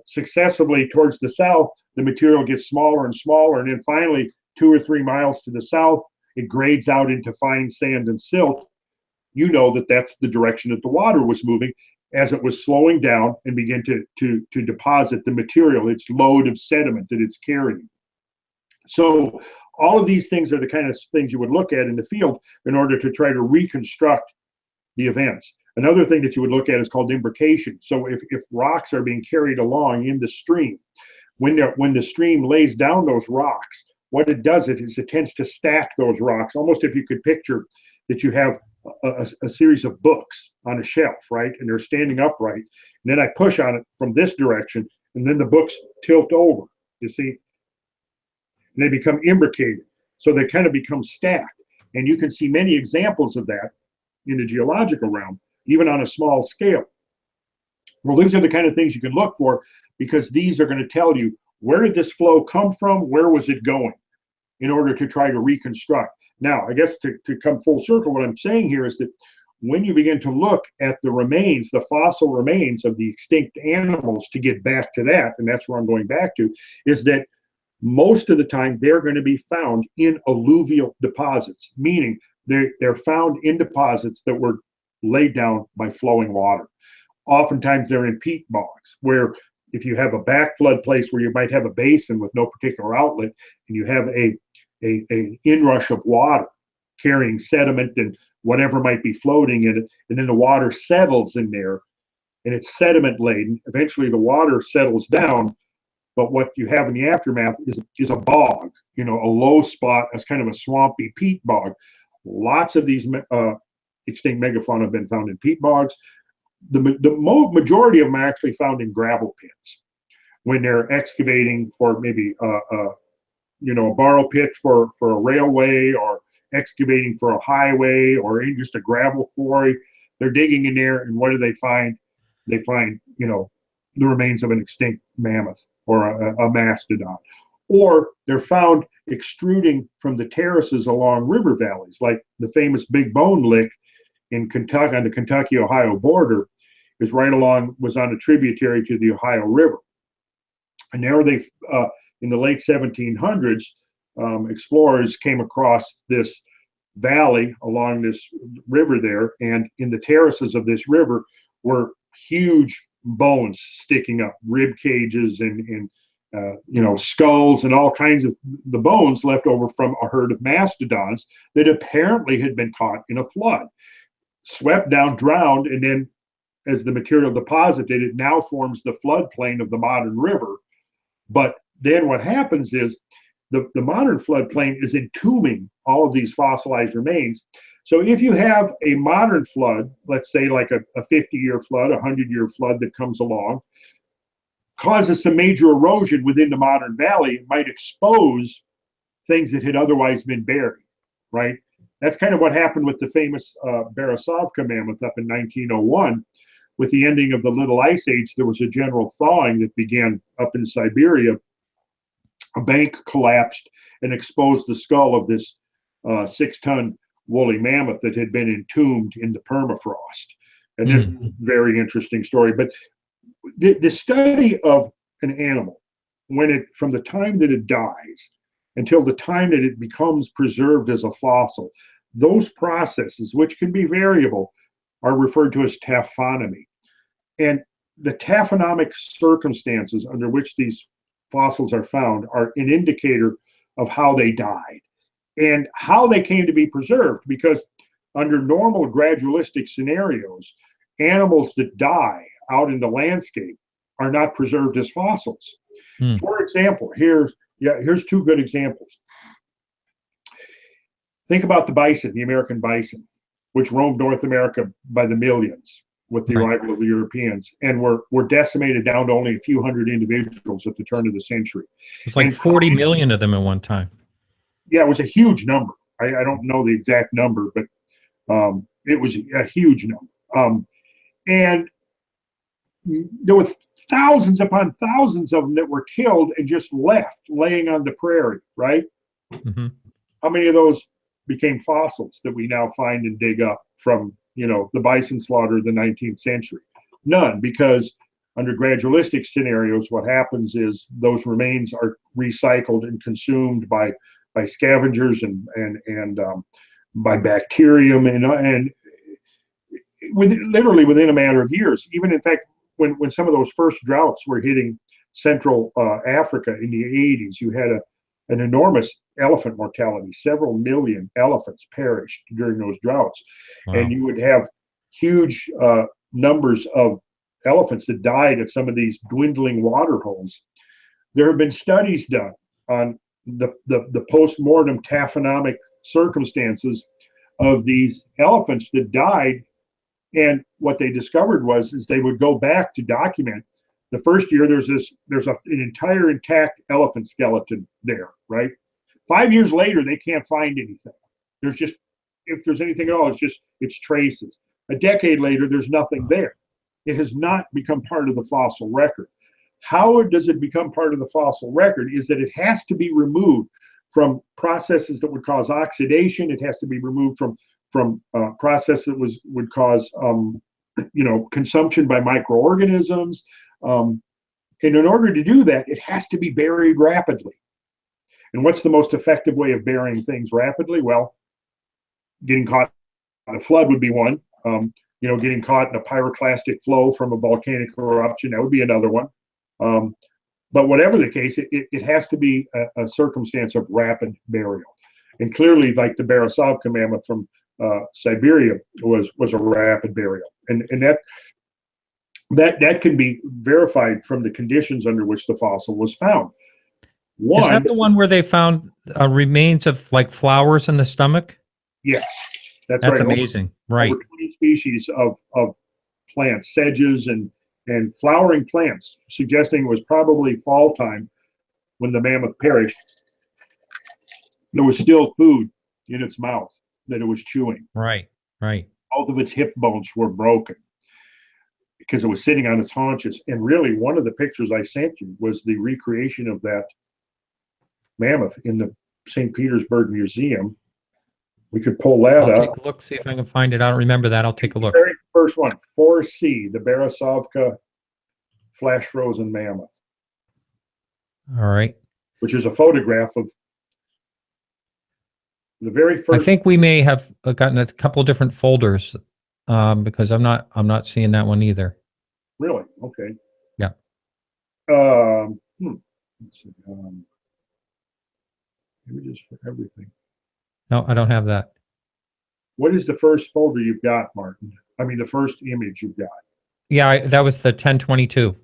successively towards the south, the material gets smaller and smaller, and then finally 2 or 3 miles to the south, it grades out into fine sand and silt. You know that that's the direction that the water was moving as it was slowing down and begin to deposit the material, its load of sediment that it's carrying. So all of these things are the kind of things you would look at in the field in order to try to reconstruct the events. Another thing that you would look at is called imbrication. So if rocks are being carried along in the stream, when the stream lays down those rocks, what it does is it tends to stack those rocks, almost if you could picture that you have a series of books on a shelf, right? And they're standing upright. And then I push on it from this direction, and then the books tilt over, you see? And they become imbricated. So they kind of become stacked. And you can see many examples of that in the geological realm, even on a small scale. Well, these are the kind of things you can look for, because these are going to tell you, where did this flow come from? Where was it going? In order to try to reconstruct. Now, I guess to come full circle, what I'm saying here is that when you begin to look at the remains, the fossil remains of the extinct animals, to get back to that, and that's where I'm going back to, is that most of the time they're going to be found in alluvial deposits, meaning they're found in deposits that were laid down by flowing water. Oftentimes they're in peat bogs, where if you have a backflood place where you might have a basin with no particular outlet, and you have an inrush of water carrying sediment and whatever might be floating in it, and then the water settles in there, and it's sediment laden. Eventually the water settles down, but what you have in the aftermath is a bog, a low spot, as kind of a swampy peat bog. Lots of these extinct megafauna have been found in peat bogs. The majority of them are actually found in gravel pits when they're excavating for maybe a borrow pit for a railway, or excavating for a highway, or in just a gravel quarry. They're digging in there, and what do they find? They find, the remains of an extinct mammoth or a mastodon. Or they're found extruding from the terraces along river valleys, like the famous Big Bone Lick in Kentucky, on the Kentucky-Ohio border, was on a tributary to the Ohio River. And there in the late 1700s, explorers came across this valley along this river there, and in the terraces of this river were huge bones sticking up, rib cages and skulls and all kinds of the bones left over from a herd of mastodons that apparently had been caught in a flood, swept down, drowned, and then as the material deposited, it now forms the floodplain of the modern river. But then what happens is the modern floodplain is entombing all of these fossilized remains. So if you have a modern flood, let's say like a 50-year flood, a 100-year flood that comes along, causes some major erosion within the modern valley, it might expose things that had otherwise been buried, right? That's kind of what happened with the famous Beresovka mammoth up in 1901. With the ending of the Little Ice Age, there was a general thawing that began up in Siberia. A bank collapsed and exposed the skull of this 6-ton woolly mammoth that had been entombed in the permafrost. And this is a very interesting story. But the study of an animal, from the time that it dies until the time that it becomes preserved as a fossil, those processes, which can be variable, are referred to as taphonomy. And the taphonomic circumstances under which these fossils are found are an indicator of how they died and how they came to be preserved, because under normal gradualistic scenarios, animals that die out in the landscape are not preserved as fossils. For example, here's two good examples. Think about the bison, the American bison, which roamed North America by the millions with the arrival of the Europeans, and were decimated down to only a few hundred individuals at the turn of the century. It's like 40 million of them at one time. Yeah, it was a huge number. I don't know the exact number, but it was a huge number. And there were thousands upon thousands of them that were killed and just left laying on the prairie, right? Mm-hmm. How many of those became fossils that we now find and dig up from, the bison slaughter of the 19th century? None, because under gradualistic scenarios, what happens is those remains are recycled and consumed by scavengers and by bacterium and literally within a matter of years. Even in fact, when some of those first droughts were hitting Central Africa in the 80s, you had an enormous elephant mortality. Several million elephants perished during those droughts. Wow. And you would have huge numbers of elephants that died at some of these dwindling water holes. There have been studies done on the post-mortem taphonomic circumstances of these elephants that died. And what they discovered is they would go back to document. The first year, there's an entire intact elephant skeleton there, right? 5 years later, they can't find anything. If there's anything at all, it's traces. A decade later, there's nothing there. It has not become part of the fossil record. How does it become part of the fossil record is that it has to be removed from processes that would cause oxidation. It has to be removed from process that would cause consumption by microorganisms. And in order to do that, it has to be buried rapidly. And what's the most effective way of burying things rapidly? Well, getting caught in a flood would be one. Getting caught in a pyroclastic flow from a volcanic eruption, that would be another one. But whatever the case, it has to be a circumstance of rapid burial. And clearly, like the Berezovka mammoth from Siberia was a rapid burial. And that can be verified from the conditions under which the fossil was found. Is that the one where they found remains of like flowers in the stomach? Yes, that's right. That's amazing. Right. Over 20 species of plants, sedges and flowering plants, suggesting it was probably fall time when the mammoth perished. There was still food in its mouth that it was chewing. Right. Both of its hip bones were broken because it was sitting on its haunches. And really, one of the pictures I sent you was the recreation of that mammoth in the St. Petersburg Museum. We could pull that up. I'll take a look, see if I can find it. I don't remember that. I'll take a look. The very first one, 4C, the Berezovka flash frozen mammoth. All right. Which is a photograph of the very first. I think we may have gotten a couple of different folders because I'm not seeing that one either. Really? Okay. Yeah. Let's see. Images for everything. No, I don't have that. What is the first folder you've got, Martin? I mean, the first image you've got. Yeah, that was the 1022.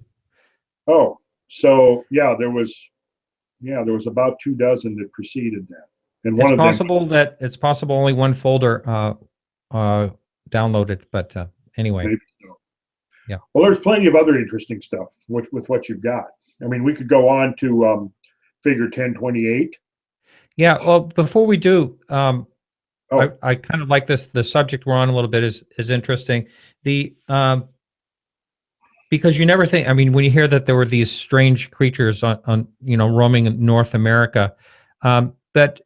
Oh, so yeah, there was about 24 that preceded that, and one it's possible only one folder downloaded, but anyway. Maybe so. Yeah. Well, there's plenty of other interesting stuff with what you've got. I mean, we could go on to figure 1028. Yeah. Well, before we do, I kind of like this. The subject we're on a little bit is interesting. Because you never think. I mean, when you hear that there were these strange creatures on roaming in North America, but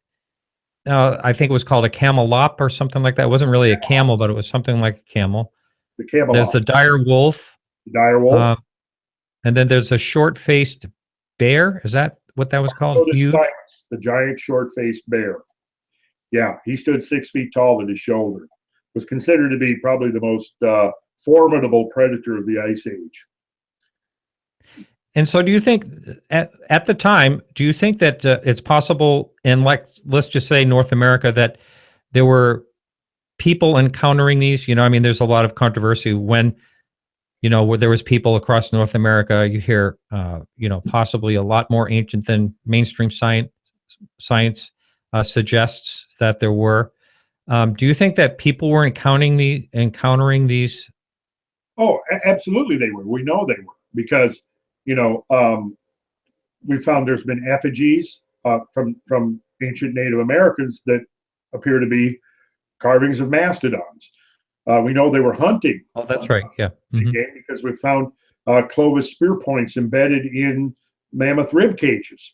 I think it was called a camelop or something like that. It wasn't really a camel, but it was something like a camel. The camelop. There's the dire wolf. The dire wolf. And then there's a short-faced bear. Is that what that was called? The giant short-faced bear. Yeah, he stood 6 feet tall at his shoulder. Was considered to be probably the most formidable predator of the Ice Age. And so do you think at the time, do you think that it's possible in, like, let's just say North America, that there were people encountering these? I mean, there's a lot of controversy when, where there was people across North America. You hear, possibly a lot more ancient than mainstream science suggests that there were. Do you think that people were encountering these? Oh, absolutely they were. We know they were because, you know, we found there's been effigies from ancient Native Americans that appear to be carvings of mastodons. We know they were hunting. Oh, that's right. Yeah. Mm-hmm. Because we found Clovis spear points embedded in mammoth rib cages.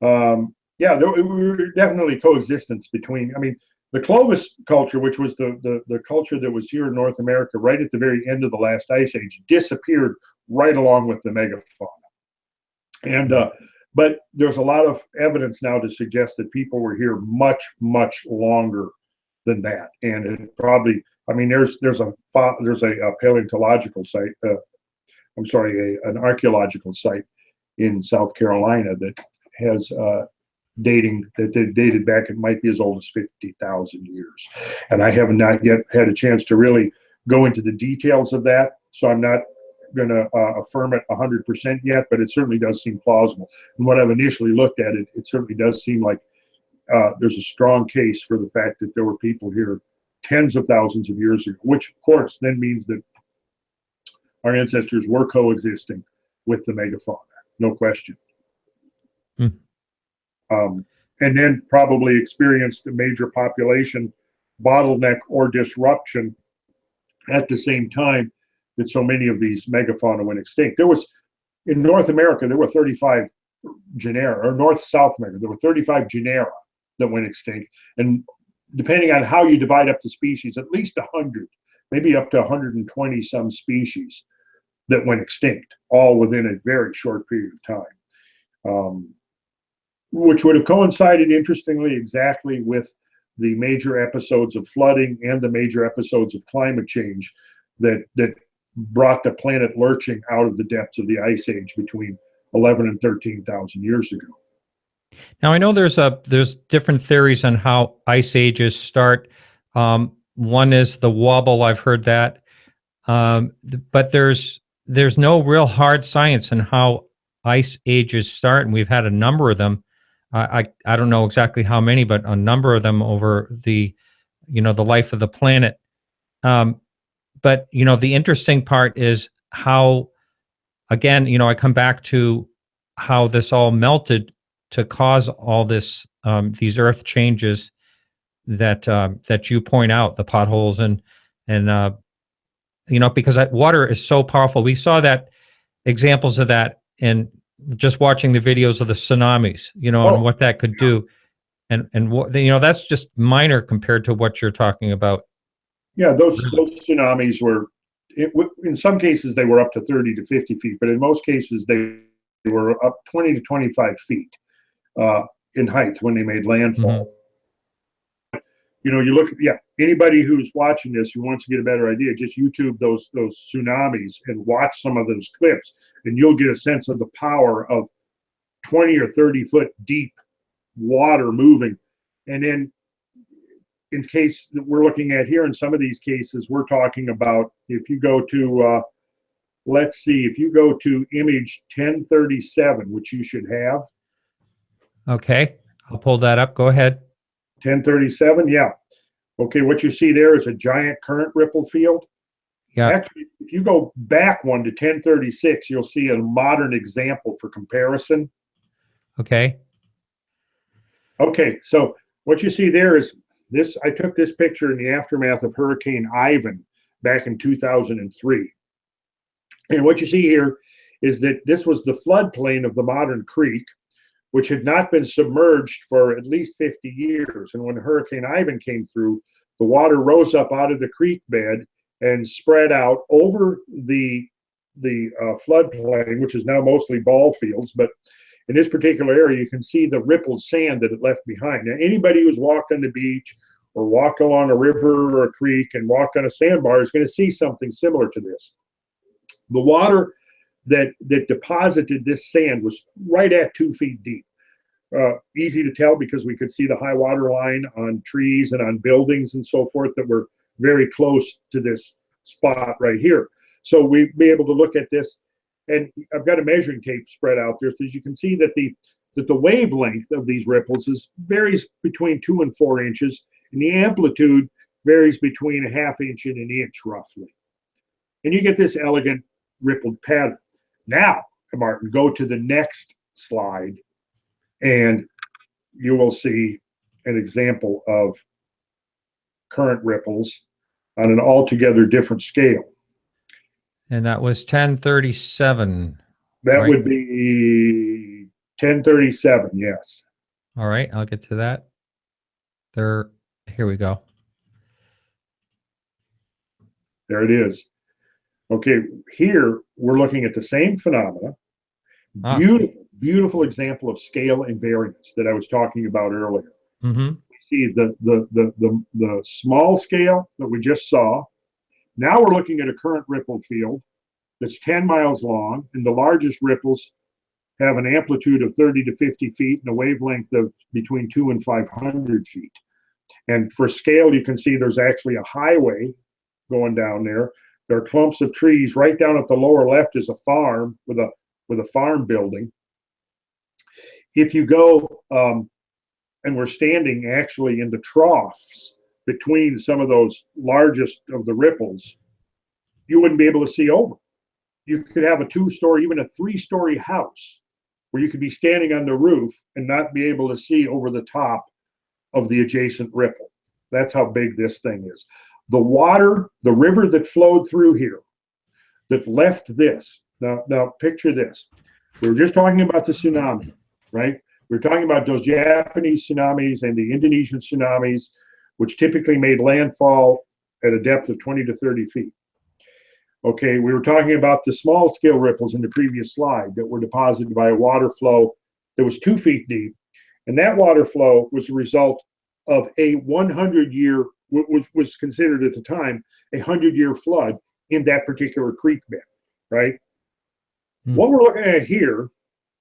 Yeah, there were definitely coexistence between. I mean, the Clovis culture, which was the culture that was here in North America right at the very end of the last ice age, disappeared right along with the megafauna. And but there's a lot of evidence now to suggest that people were here much, much longer than that. And it probably, I mean, there's a paleontological site. I'm sorry, an archaeological site in South Carolina that has dating that they dated back. It might be as old as 50,000 years. And I have not yet had a chance to really go into the details of that. So I'm not going to affirm it 100% yet, but it certainly does seem plausible. And what I've initially looked at, it certainly does seem like there's a strong case for the fact that there were people here tens of thousands of years ago, which of course then means that our ancestors were coexisting with the megafauna, no question. And then probably experienced a major population bottleneck or disruption at the same time that so many of these megafauna went extinct. There was, in North America, there were 35 genera, or North-South America, there were 35 genera that went extinct. And depending on how you divide up the species, at least 100, maybe up to 120 some species that went extinct, all within a very short period of time. Which would have coincided, interestingly, exactly with the major episodes of flooding and the major episodes of climate change that brought the planet lurching out of the depths of the ice age between 11 and 13,000 years ago. Now, I know there's different theories on how ice ages start. One is the wobble. I've heard that, but there's no real hard science on how ice ages start, and we've had a number of them. I don't know exactly how many, but a number of them over the life of the planet. But the interesting part is how, again, I come back to how this all melted to cause all this, these earth changes that you point out, the potholes and because that water is so powerful. We saw that examples of that in just watching the videos of the tsunamis, and what that could do. And what, that's just minor compared to what you're talking about. Yeah, those tsunamis were, in some cases, they were up to 30 to 50 feet, but in most cases, they were up 20 to 25 feet in height when they made landfall. Mm-hmm. You look, anybody who's watching this who wants to get a better idea, just YouTube those tsunamis and watch some of those clips, and you'll get a sense of the power of 20 or 30 foot deep water moving. And then in case that we're looking at here, in some of these cases, we're talking about, if you go to, let's see, if you go to image 1037, which you should have. Okay, I'll pull that up. Go ahead. 1037, yeah. Okay, what you see there is a giant current ripple field. Yeah. Actually, if you go back one to 1036, you'll see a modern example for comparison. Okay. Okay, so what you see there is this. I took this picture in the aftermath of Hurricane Ivan back in 2003. And what you see here is that this was the floodplain of the modern creek, which had not been submerged for at least 50 years. And when Hurricane Ivan came through, the water rose up out of the creek bed and spread out over the floodplain, which is now mostly ball fields. But in this particular area, you can see the rippled sand that it left behind. Now, anybody who's walked on the beach or walked along a river or a creek and walked on a sandbar is going to see something similar to this. The water that deposited this sand was right at 2 feet deep. Easy to tell because we could see the high water line on trees and on buildings and so forth that were very close to this spot right here. So we'd be able to look at this, and I've got a measuring tape spread out there, so as you can see that the wavelength of these ripples varies between 2 and 4 inches, and the amplitude varies between a ½ inch and an inch roughly. And you get this elegant rippled pattern. Now, Martin, go to the next slide, and you will see an example of current ripples on an altogether different scale. And that was 1037. That right? would be 1037, yes. All right, I'll get to that. Here we go. There it is. Okay, here we're looking at the same phenomena. Beautiful, beautiful example of scale and variance that I was talking about earlier. Mm-hmm. See the small scale that we just saw. Now we're looking at a current ripple field that's 10 miles long, and the largest ripples have an amplitude of 30 to 50 feet and a wavelength of between 2 and 500 feet. And for scale, you can see there's actually a highway going down there. There are clumps of trees. Right down at the lower left is a farm with a farm building. If you go, and we're standing actually in the troughs between some of those largest of the ripples, you wouldn't be able to see over. You could have a 2-story, even a 3-story house where you could be standing on the roof and not be able to see over the top of the adjacent ripple. That's how big this thing is. The water, the river that flowed through here, that left this. Now picture this. We were just talking about the tsunami, right? We're talking about those Japanese tsunamis and the Indonesian tsunamis, which typically made landfall at a depth of 20 to 30 feet. Okay, we were talking about the small scale ripples in the previous slide that were deposited by a water flow that was 2 feet deep. And that water flow was a result of a 100-year, which was considered at the time, a 100-year flood in that particular creek bed, right? What we're looking at here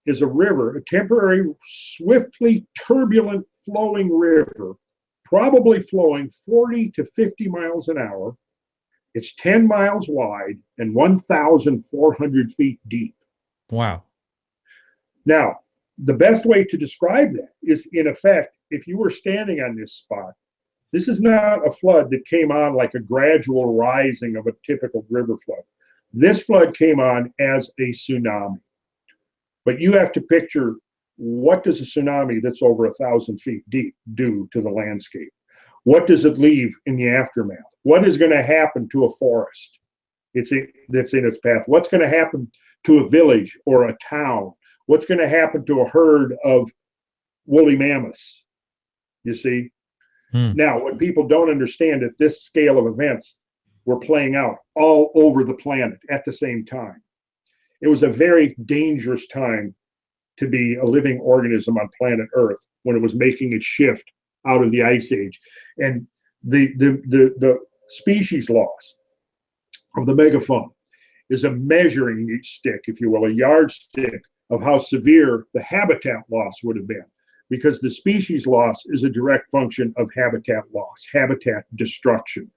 is a river, a temporary, swiftly turbulent flowing river, probably flowing 40 to 50 miles an hour. It's 10 miles wide and 1,400 feet deep. Wow. Now, the best way to describe that is, in effect, if you were standing on this spot, this is not a flood that came on like a gradual rising of a typical river flood. This flood came on as a tsunami. But you have to picture, what does a tsunami that's over 1,000 feet deep do to the landscape? What does it leave in the aftermath? What is going to happen to a forest that's in its path? What's going to happen to a village or a town? What's going to happen to a herd of woolly mammoths? You see? Now, what people don't understand, at this scale of events were playing out all over the planet at the same time. It was a very dangerous time to be a living organism on planet Earth when it was making its shift out of the ice age. And the species loss of the megafauna is a measuring stick, if you will, a yardstick of how severe the habitat loss would have been, because the species loss is a direct function of habitat loss, habitat destruction.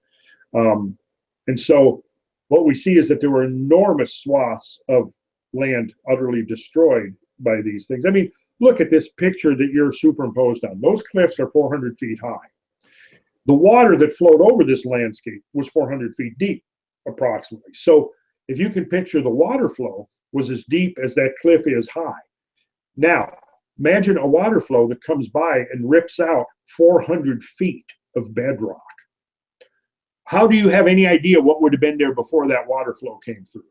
And so what we see is that there were enormous swaths of land utterly destroyed by these things. I mean, look at this picture that you're superimposed on. Those cliffs are 400 feet high. The water that flowed over this landscape was 400 feet deep, approximately. So if you can picture, the water flow was as deep as that cliff is high. Now, imagine a water flow that comes by and rips out 400 feet of bedrock. How do you have any idea what would have been there before that water flow came through?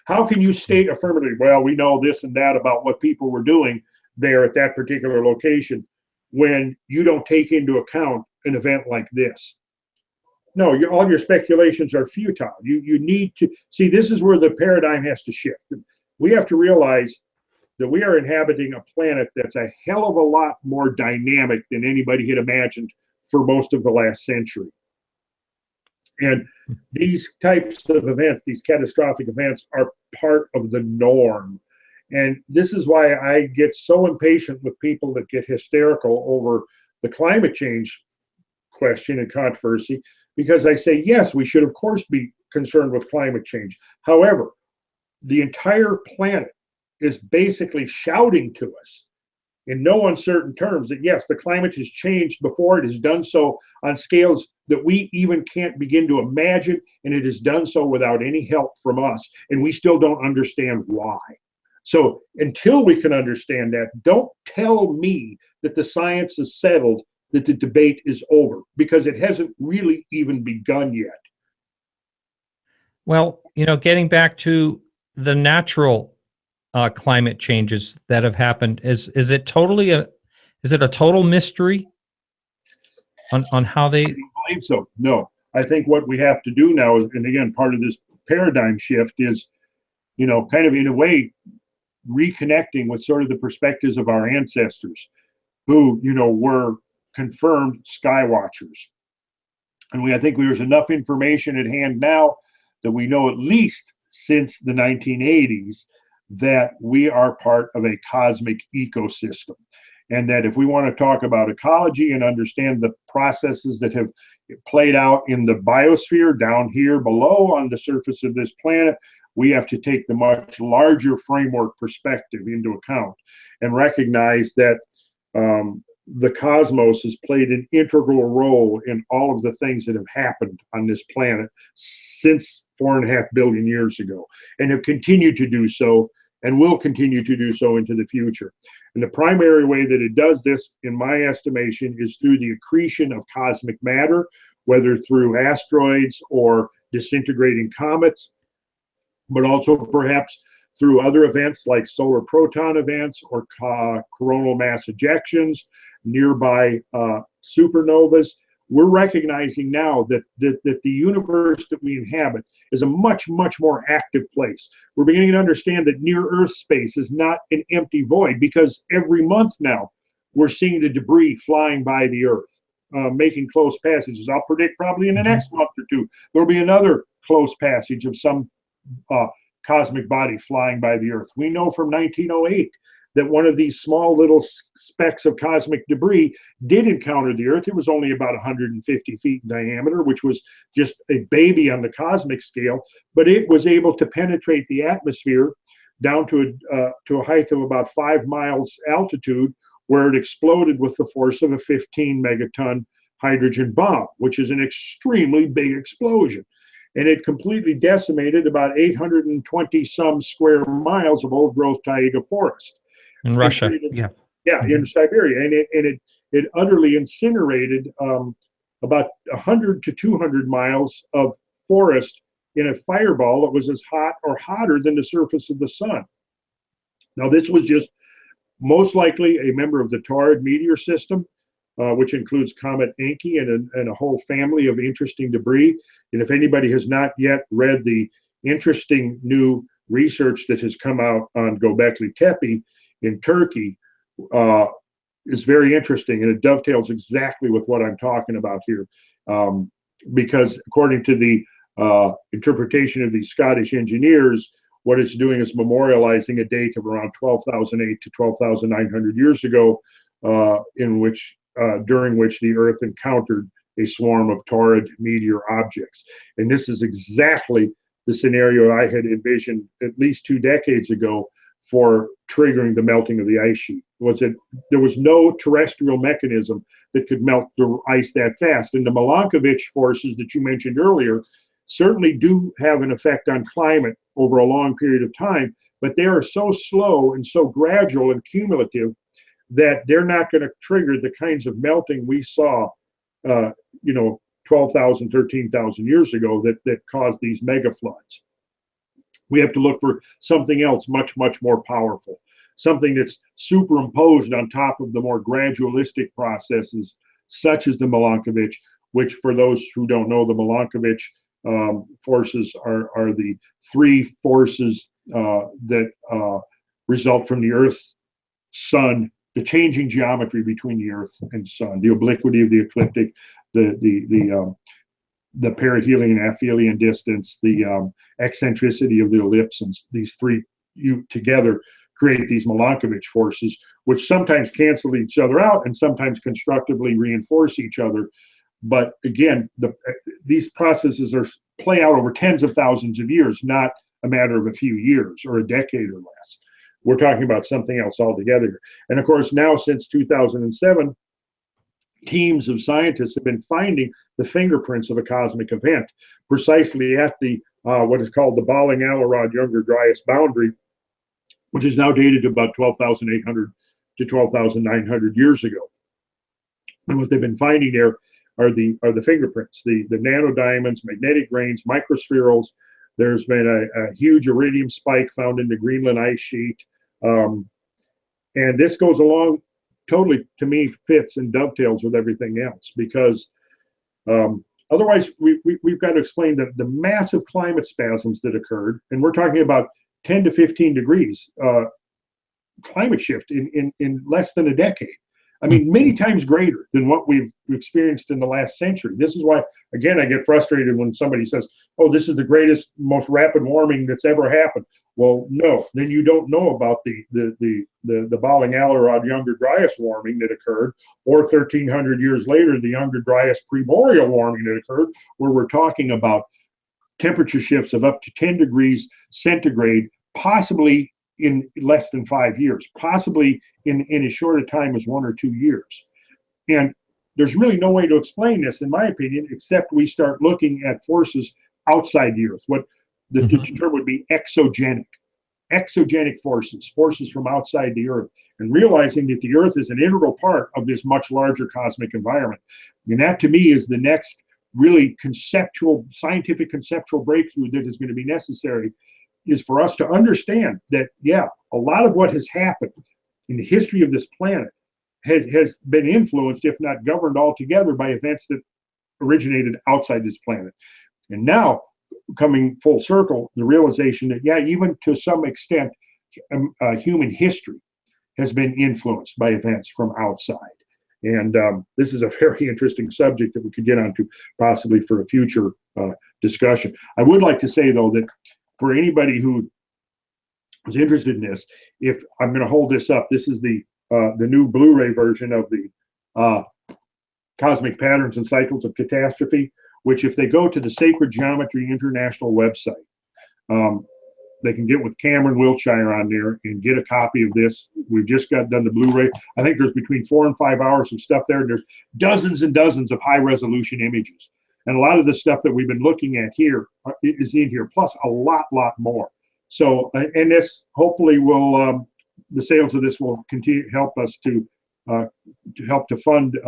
How can you state affirmatively, well, we know this and that about what people were doing there at that particular location, when you don't take into account an event like this? No, all your speculations are futile. You need to see, this is where the paradigm has to shift. We have to realize that we are inhabiting a planet that's a hell of a lot more dynamic than anybody had imagined for most of the last century. And these types of events, these catastrophic events, are part of the norm. And this is why I get so impatient with people that get hysterical over the climate change question and controversy, because I say, yes, we should, of course, be concerned with climate change. However, the entire planet is basically shouting to us in no uncertain terms that, yes, the climate has changed before. It has done so on scales that we even can't begin to imagine, and it has done so without any help from us, and we still don't understand why. So until we can understand that, don't tell me that the science is settled, that the debate is over, because it hasn't really even begun yet. Well, getting back to the natural climate changes that have happened, is it a total mystery on how they? I don't believe so. No, I think what we have to do now is, and again, part of this paradigm shift is, kind of in a way, reconnecting with sort of the perspectives of our ancestors, who were confirmed sky watchers. And I think there's enough information at hand now that we know, at least since the 1980s, that we are part of a cosmic ecosystem. And that if we want to talk about ecology and understand the processes that have played out in the biosphere down here below on the surface of this planet, we have to take the much larger framework perspective into account and recognize that the cosmos has played an integral role in all of the things that have happened on this planet since 4.5 billion years ago, and have continued to do so and will continue to do so into the future. And the primary way that it does this, in my estimation, is through the accretion of cosmic matter, whether through asteroids or disintegrating comets, but also perhaps through other events like solar proton events or coronal mass ejections, nearby supernovas. We're recognizing now that the universe that we inhabit is a much, much more active place. We're beginning to understand that near-Earth space is not an empty void, because every month now we're seeing the debris flying by the Earth, making close passages. I'll predict probably in the next month or two, there'll be another close passage of some cosmic body flying by the Earth. We know from 1908 that one of these small little specks of cosmic debris did encounter the Earth. It was only about 150 feet in diameter, which was just a baby on the cosmic scale, but it was able to penetrate the atmosphere down to a height of about 5 miles altitude, where it exploded with the force of a 15 megaton hydrogen bomb, which is an extremely big explosion. And it completely decimated about 820 some square miles of old growth taiga forest. In Russia, in Siberia, and it utterly incinerated about 100 to 200 miles of forest in a fireball that was as hot or hotter than the surface of the sun. Now, this was just most likely a member of the Taurid meteor system, which includes Comet Encke and a whole family of interesting debris. And if anybody has not yet read the interesting new research that has come out on Göbekli Tepe in Turkey, is very interesting, and it dovetails exactly with what I'm talking about here, because according to the interpretation of these Scottish engineers, what it's doing is memorializing a date of around 12,008 to 12,900 years ago, during which the Earth encountered a swarm of Taurid meteor objects. And this is exactly the scenario I had envisioned at least 2 decades ago for triggering the melting of the ice sheet. There was no terrestrial mechanism that could melt the ice that fast. And the Milankovitch forces that you mentioned earlier certainly do have an effect on climate over a long period of time, but they are so slow and so gradual and cumulative that they're not going to trigger the kinds of melting we saw 12,000, 13,000 years ago that caused these mega floods. We have to look for something else much, much more powerful, something that's superimposed on top of the more gradualistic processes, such as the Milankovitch, which, for those who don't know, the Milankovitch forces are the 3 forces that result from the Earth, Sun, the changing geometry between the Earth and Sun, the obliquity of the ecliptic, the the perihelion, aphelion distance, the eccentricity of the ellipse, and these three together create these Milankovitch forces, which sometimes cancel each other out and sometimes constructively reinforce each other. But again, these processes play out over tens of thousands of years, not a matter of a few years or a decade or less. We're talking about something else altogether. And of course, now since 2007, teams of scientists have been finding the fingerprints of a cosmic event precisely at the what is called the Balling-Allarod-Younger-Dryas boundary, which is now dated to about 12,800 to 12,900 years ago. And what they've been finding there are the fingerprints, the nanodiamonds, magnetic grains, microspherules. There's been a huge iridium spike found in the Greenland ice sheet. And this goes along totally, to me, fits and dovetails with everything else, because otherwise we've got to explain the massive climate spasms that occurred. And we're talking about 10 to 15 degrees climate shift in less than a decade. I mean, many times greater than what we've experienced in the last century. This is why, again, I get frustrated when somebody says, oh, this is the greatest, most rapid warming that's ever happened. Well, no, then you don't know about the Balling-Allarod-Younger-Dryas warming that occurred, or 1,300 years later, the Younger-Dryas Primordial warming that occurred, where we're talking about temperature shifts of up to 10 degrees centigrade, possibly in less than 5 years, possibly in as short a time as 1 or 2 years. And there's really no way to explain this, in my opinion, except we start looking at forces outside the Earth, what the term would be exogenic forces from outside the Earth, and realizing that the Earth is an integral part of this much larger cosmic environment. And that, to me, is the next really scientific conceptual breakthrough that is going to be necessary, is for us to understand that, yeah, a lot of what has happened in the history of this planet has been influenced, if not governed altogether, by events that originated outside this planet. And now, coming full circle, the realization that, yeah, even to some extent, human history has been influenced by events from outside. And this is a very interesting subject that we could get onto possibly for a future discussion. I would like to say, though, that for anybody who is interested in this, if I'm going to hold this up, this is the new Blu-ray version of the Cosmic Patterns and Cycles of Catastrophe, which, if they go to the Sacred Geometry International website, they can get with Cameron Wiltshire on there and get a copy of this. We've just got done the Blu-ray. I think there's between 4 and 5 hours of stuff there, and there's dozens and dozens of high-resolution images. And a lot of the stuff that we've been looking at here is in here, plus a lot more. So, and this hopefully will, the sales of this will continue to help us to help to fund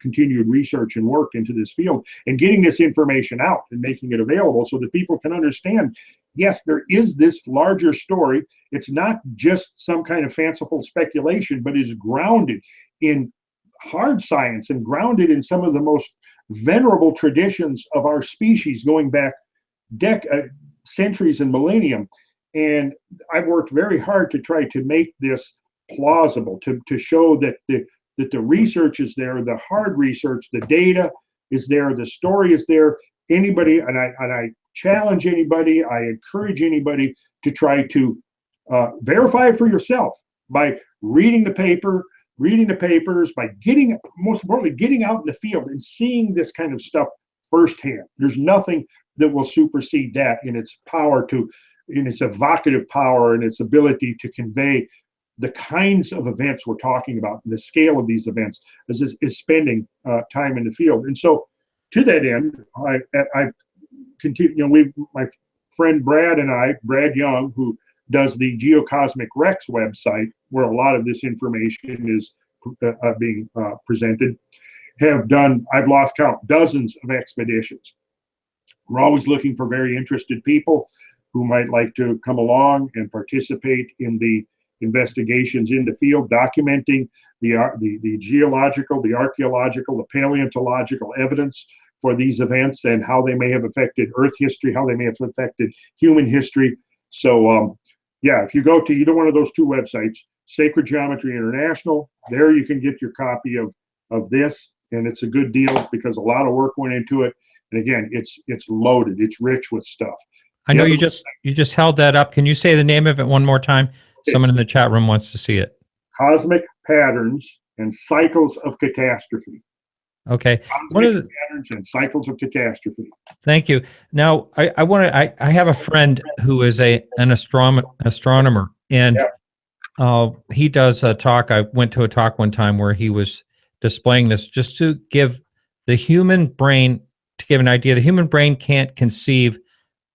continued research and work into this field, and getting this information out and making it available so that people can understand, yes, there is this larger story. It's not just some kind of fanciful speculation, but is grounded in hard science and grounded in some of the most venerable traditions of our species going back centuries and millennium. And I've worked very hard to try to make this plausible, to show that the research is there, the hard research, the data is there, the story is there. Anybody, and I challenge anybody, I encourage anybody to try to verify it for yourself by reading the papers, by most importantly, getting out in the field and seeing this kind of stuff firsthand. There's nothing that will supersede that in its power in its evocative power and its ability to convey the kinds of events we're talking about, and the scale of these events is spending time in the field. And so, to that end, I've continued. My friend Brad and I, Brad Young, who does the Geocosmic Rex website, where a lot of this information is being presented, have done, I've lost count, dozens of expeditions. We're always looking for very interested people who might like to come along and participate in the investigations in the field, documenting the geological, the archaeological, the paleontological evidence for these events and how they may have affected Earth history, how they may have affected human history. So, yeah, if you go to either one of those two websites, Sacred Geometry International, there you can get your copy of this, and it's a good deal because a lot of work went into it. And again, it's loaded. It's rich with stuff. I know you just held that up. Can you say the name of it one more time? Someone in the chat room wants to see it. Cosmic Patterns and Cycles of Catastrophe. Okay. Cosmic Patterns and Cycles of Catastrophe. Thank you. Now, I have a friend who is an astronomer, and he does a talk. I went to a talk one time where he was displaying this just to give the human brain, to give an idea. The human brain can't conceive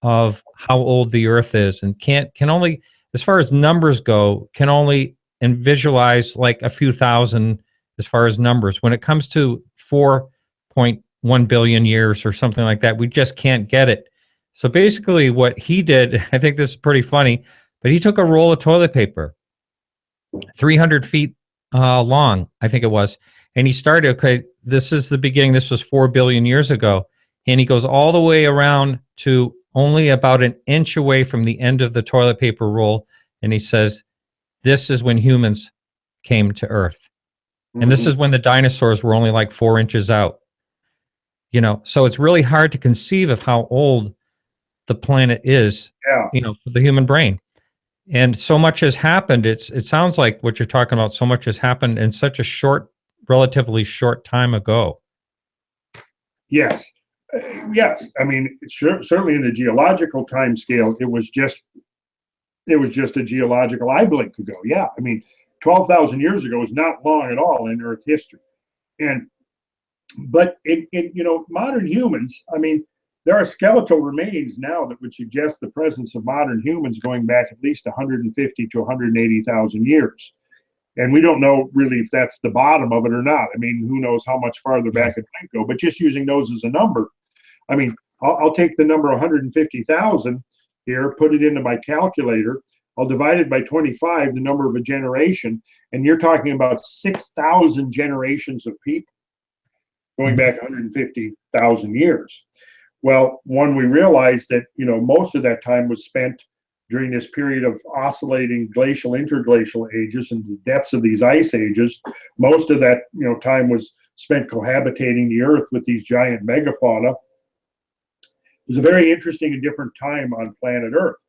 of how old the Earth is, and can only, as far as numbers go, can only and visualize like a few thousand as far as numbers. When it comes to 4.1 billion years or something like that, we just can't get it. So basically what he did, I think this is pretty funny, but he took a roll of toilet paper, 300 feet long, I think it was, and he started, okay, this is the beginning. This was 4 billion years ago. And he goes all the way around to only about an inch away from the end of the toilet paper roll. And he says, this is when humans came to Earth. And this is when the dinosaurs were only like 4 inches out. You know, so it's really hard to conceive of how old the planet is, you know, for the human brain. And so much has happened. It sounds like what you're talking about, so much has happened in such a relatively short time ago. Yes. Yes. I mean, certainly in the geological time scale, it was just a geological eye blink ago. Yeah. I mean, 12,000 years ago is not long at all in Earth history. But in you know, modern humans, I mean, there are skeletal remains now that would suggest the presence of modern humans going back at least 150 to 180,000 years. And we don't know really if that's the bottom of it or not. I mean, who knows how much farther back it might go, but just using those as a number, I mean, I'll take the number 150,000 here, put it into my calculator. I'll divide it by 25, the number of a generation, and you're talking about 6,000 generations of people going back 150,000 years. Well, when we realized that, you know, most of that time was spent during this period of oscillating glacial, interglacial ages and the depths of these ice ages, most of that, you know, time was spent cohabitating the Earth with these giant megafauna. It was a very interesting and different time on planet Earth.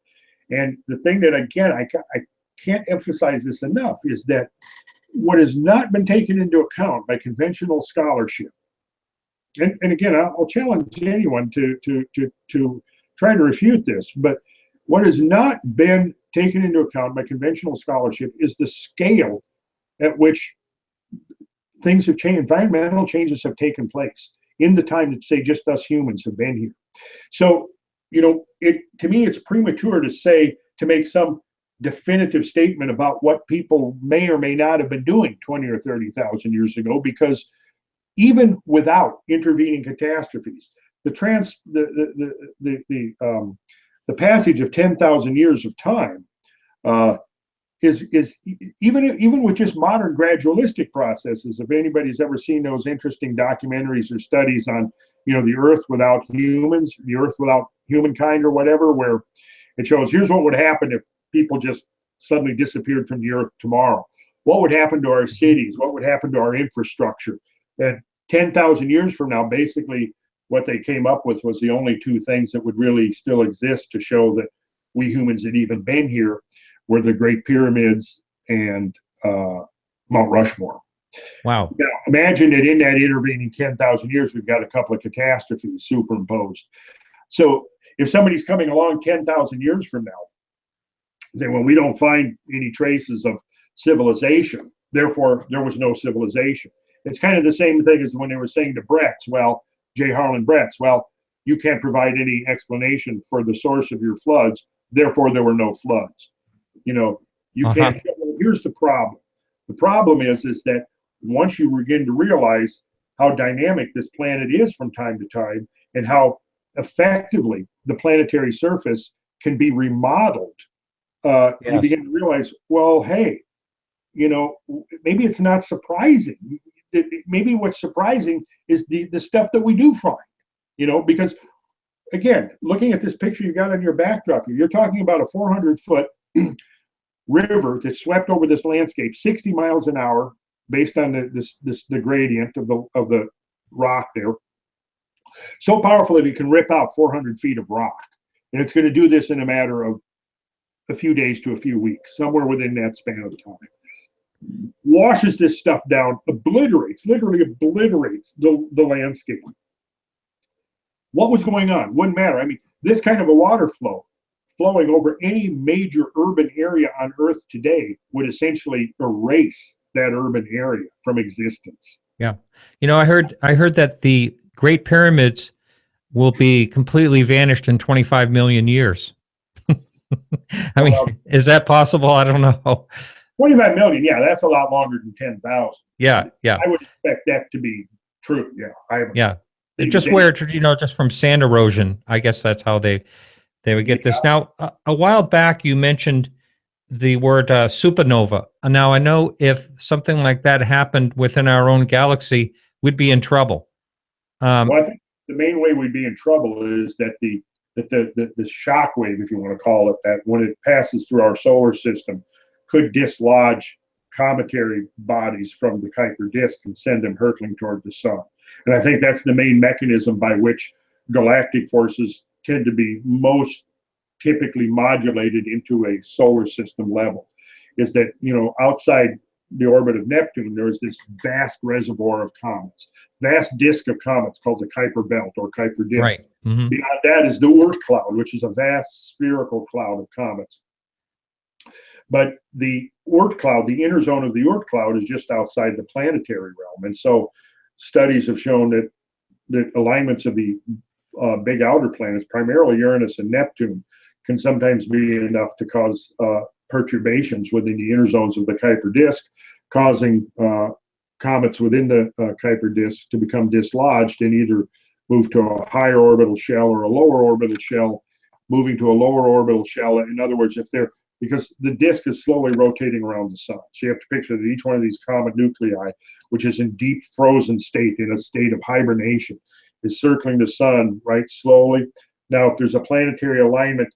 And the thing that, again, I can't emphasize this enough, is that what has not been taken into account by conventional scholarship, and again, I'll challenge anyone to try to refute this, but what has not been taken into account by conventional scholarship is the scale at which things have changed, environmental changes have taken place in the time that, say, just us humans have been here. So, you know, to me, it's premature to make some definitive statement about what people may or may not have been doing 20 or 30,000 years ago, because even without intervening catastrophes, the passage of 10,000 years of time is even with just modern gradualistic processes. If anybody's ever seen those interesting documentaries or studies on, you know, the Earth without humans, the Earth without humankind or whatever, where it shows here's what would happen if people just suddenly disappeared from the Earth tomorrow. What would happen to our cities? What would happen to our infrastructure? And 10,000 years from now, basically what they came up with was the only two things that would really still exist to show that we humans had even been here were the Great Pyramids and Mount Rushmore. Wow. Now, imagine that in that intervening 10,000 years, we've got a couple of catastrophes superimposed. So if somebody's coming along 10,000 years from now, say, well, we don't find any traces of civilization, therefore there was no civilization. It's kind of the same thing as when they were saying to Bretts, well, J. Harlan Bretts, well, you can't provide any explanation for the source of your floods, therefore there were no floods. You know, you can't. Well, here's the problem. The problem is that once you begin to realize how dynamic this planet is from time to time and how effectively the planetary surface can be remodeled, you begin to realize, well, hey, you know, maybe it's not surprising. Maybe what's surprising is the stuff that we do find, you know, because again, looking at this picture you got on your backdrop here, you're talking about a 400-foot river that swept over this landscape 60 miles an hour based on the gradient of the rock there. So powerful that it can rip out 400 feet of rock. And it's going to do this in a matter of a few days to a few weeks, somewhere within that span of time. Washes this stuff down, literally obliterates the landscape. What was going on? Wouldn't matter. I mean, this kind of a water flow flowing over any major urban area on Earth today would essentially erase that urban area from existence. Yeah. You know, I heard that the Great Pyramids will be completely vanished in 25 million years. I mean, is that possible? I don't know. 25 million, yeah, that's a lot longer than 10,000. Yeah. I would expect that to be true. Yeah. It just where, just from sand erosion. I guess that's how they would get this. Now, a while back, you mentioned the word supernova. Now, I know if something like that happened within our own galaxy, we'd be in trouble. Well, I think the main way we'd be in trouble is that the shock wave, if you want to call it that, when it passes through our solar system, could dislodge cometary bodies from the Kuiper disk and send them hurtling toward the sun. And I think that's the main mechanism by which galactic forces tend to be most typically modulated into a solar system level, is that, outside the orbit of Neptune, there's this vast reservoir of comets, vast disk of comets called the Kuiper belt or Kuiper disk. Right. Mm-hmm. Beyond that is the Oort cloud, which is a vast spherical cloud of comets. But the Oort cloud, the inner zone of the Oort cloud, is just outside the planetary realm. And so studies have shown that alignments of the big outer planets, primarily Uranus and Neptune, can sometimes be enough to cause perturbations within the inner zones of the Kuiper disk, causing comets within the Kuiper disk to become dislodged and either move to a higher orbital shell or a lower orbital shell, moving to a lower orbital shell. In other words, because the disk is slowly rotating around the sun. So you have to picture that each one of these comet nuclei, which is in deep frozen state, in a state of hibernation, is circling the sun, right, slowly. Now, if there's a planetary alignment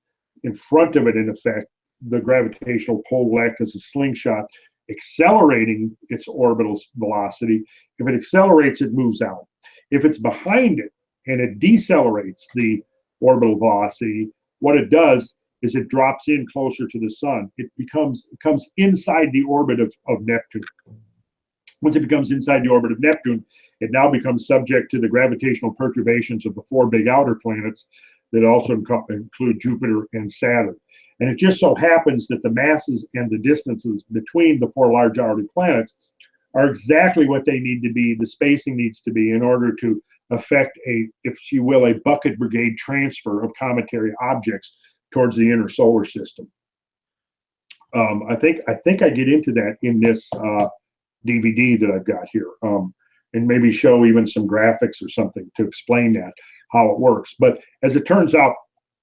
in front of it, in effect, the gravitational pull will act as a slingshot, accelerating its orbital velocity. If it accelerates, it moves out. If it's behind it and it decelerates the orbital velocity, what it does is it drops in closer to the sun. It comes inside the orbit of Neptune. Once it becomes inside the orbit of Neptune, it now becomes subject to the gravitational perturbations of the four big outer planets that also include Jupiter and Saturn. And it just so happens that the masses and the distances between the four large outer planets are exactly what they need to be, the spacing needs to be, in order to affect if you will, a bucket brigade transfer of cometary objects towards the inner solar system. I think I get into that in this DVD that I've got here, and maybe show even some graphics or something to explain that, how it works. But as it turns out,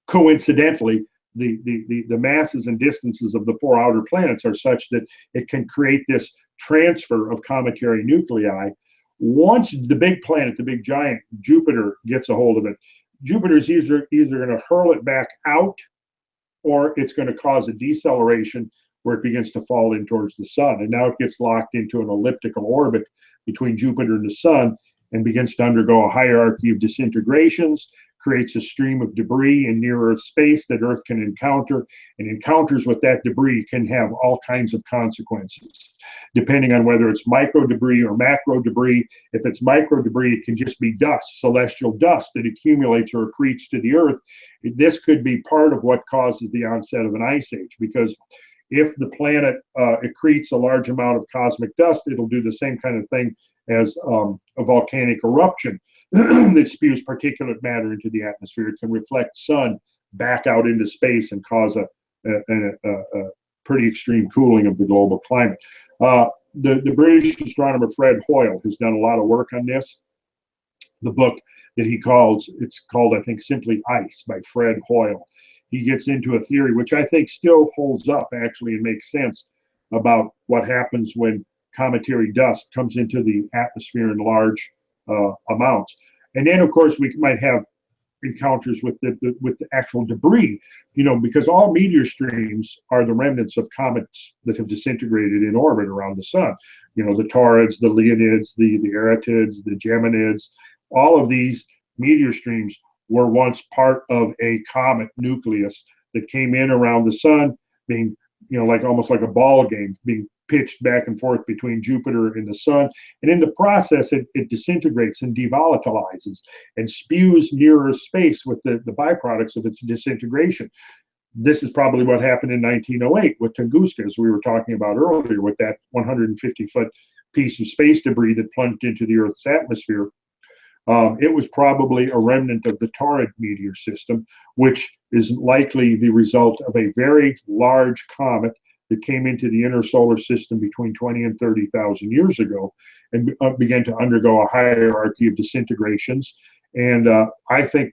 coincidentally, the masses and distances of the four outer planets are such that it can create this transfer of cometary nuclei. Once the big planet, the big giant Jupiter, gets a hold of it, Jupiter's either going to hurl it back out, or it's going to cause a deceleration where it begins to fall in towards the sun. And now it gets locked into an elliptical orbit between Jupiter and the sun and begins to undergo a hierarchy of disintegrations, creates a stream of debris in near Earth space that Earth can encounter, and encounters with that debris can have all kinds of consequences, depending on whether it's micro debris or macro debris. If it's micro debris, it can just be dust, celestial dust that accumulates or accretes to the Earth. This could be part of what causes the onset of an ice age, because if the planet accretes a large amount of cosmic dust, it'll do the same kind of thing as a volcanic eruption that spews particulate matter into the atmosphere. It can reflect sun back out into space and cause a pretty extreme cooling of the global climate. The British astronomer Fred Hoyle has done a lot of work on this. The book that it's called, I think, simply Ice by Fred Hoyle. He gets into a theory which I think still holds up, actually, and makes sense about what happens when cometary dust comes into the atmosphere in large amounts. And then, of course, we might have encounters with the actual debris, because all meteor streams are the remnants of comets that have disintegrated in orbit around the sun. The Taurids, the Leonids, the Aretids, the Geminids, all of these meteor streams were once part of a comet nucleus that came in around the sun, being, like almost like a ball game, being pitched back and forth between Jupiter and the sun. And in the process, it disintegrates and devolatilizes and spews nearer space with the byproducts of its disintegration. This is probably what happened in 1908 with Tunguska, as we were talking about earlier, with that 150-foot piece of space debris that plunged into the Earth's atmosphere. It was probably a remnant of the Taurid meteor system, which is likely the result of a very large comet that came into the inner solar system between 20 and 30,000 years ago and began to undergo a hierarchy of disintegrations. And I think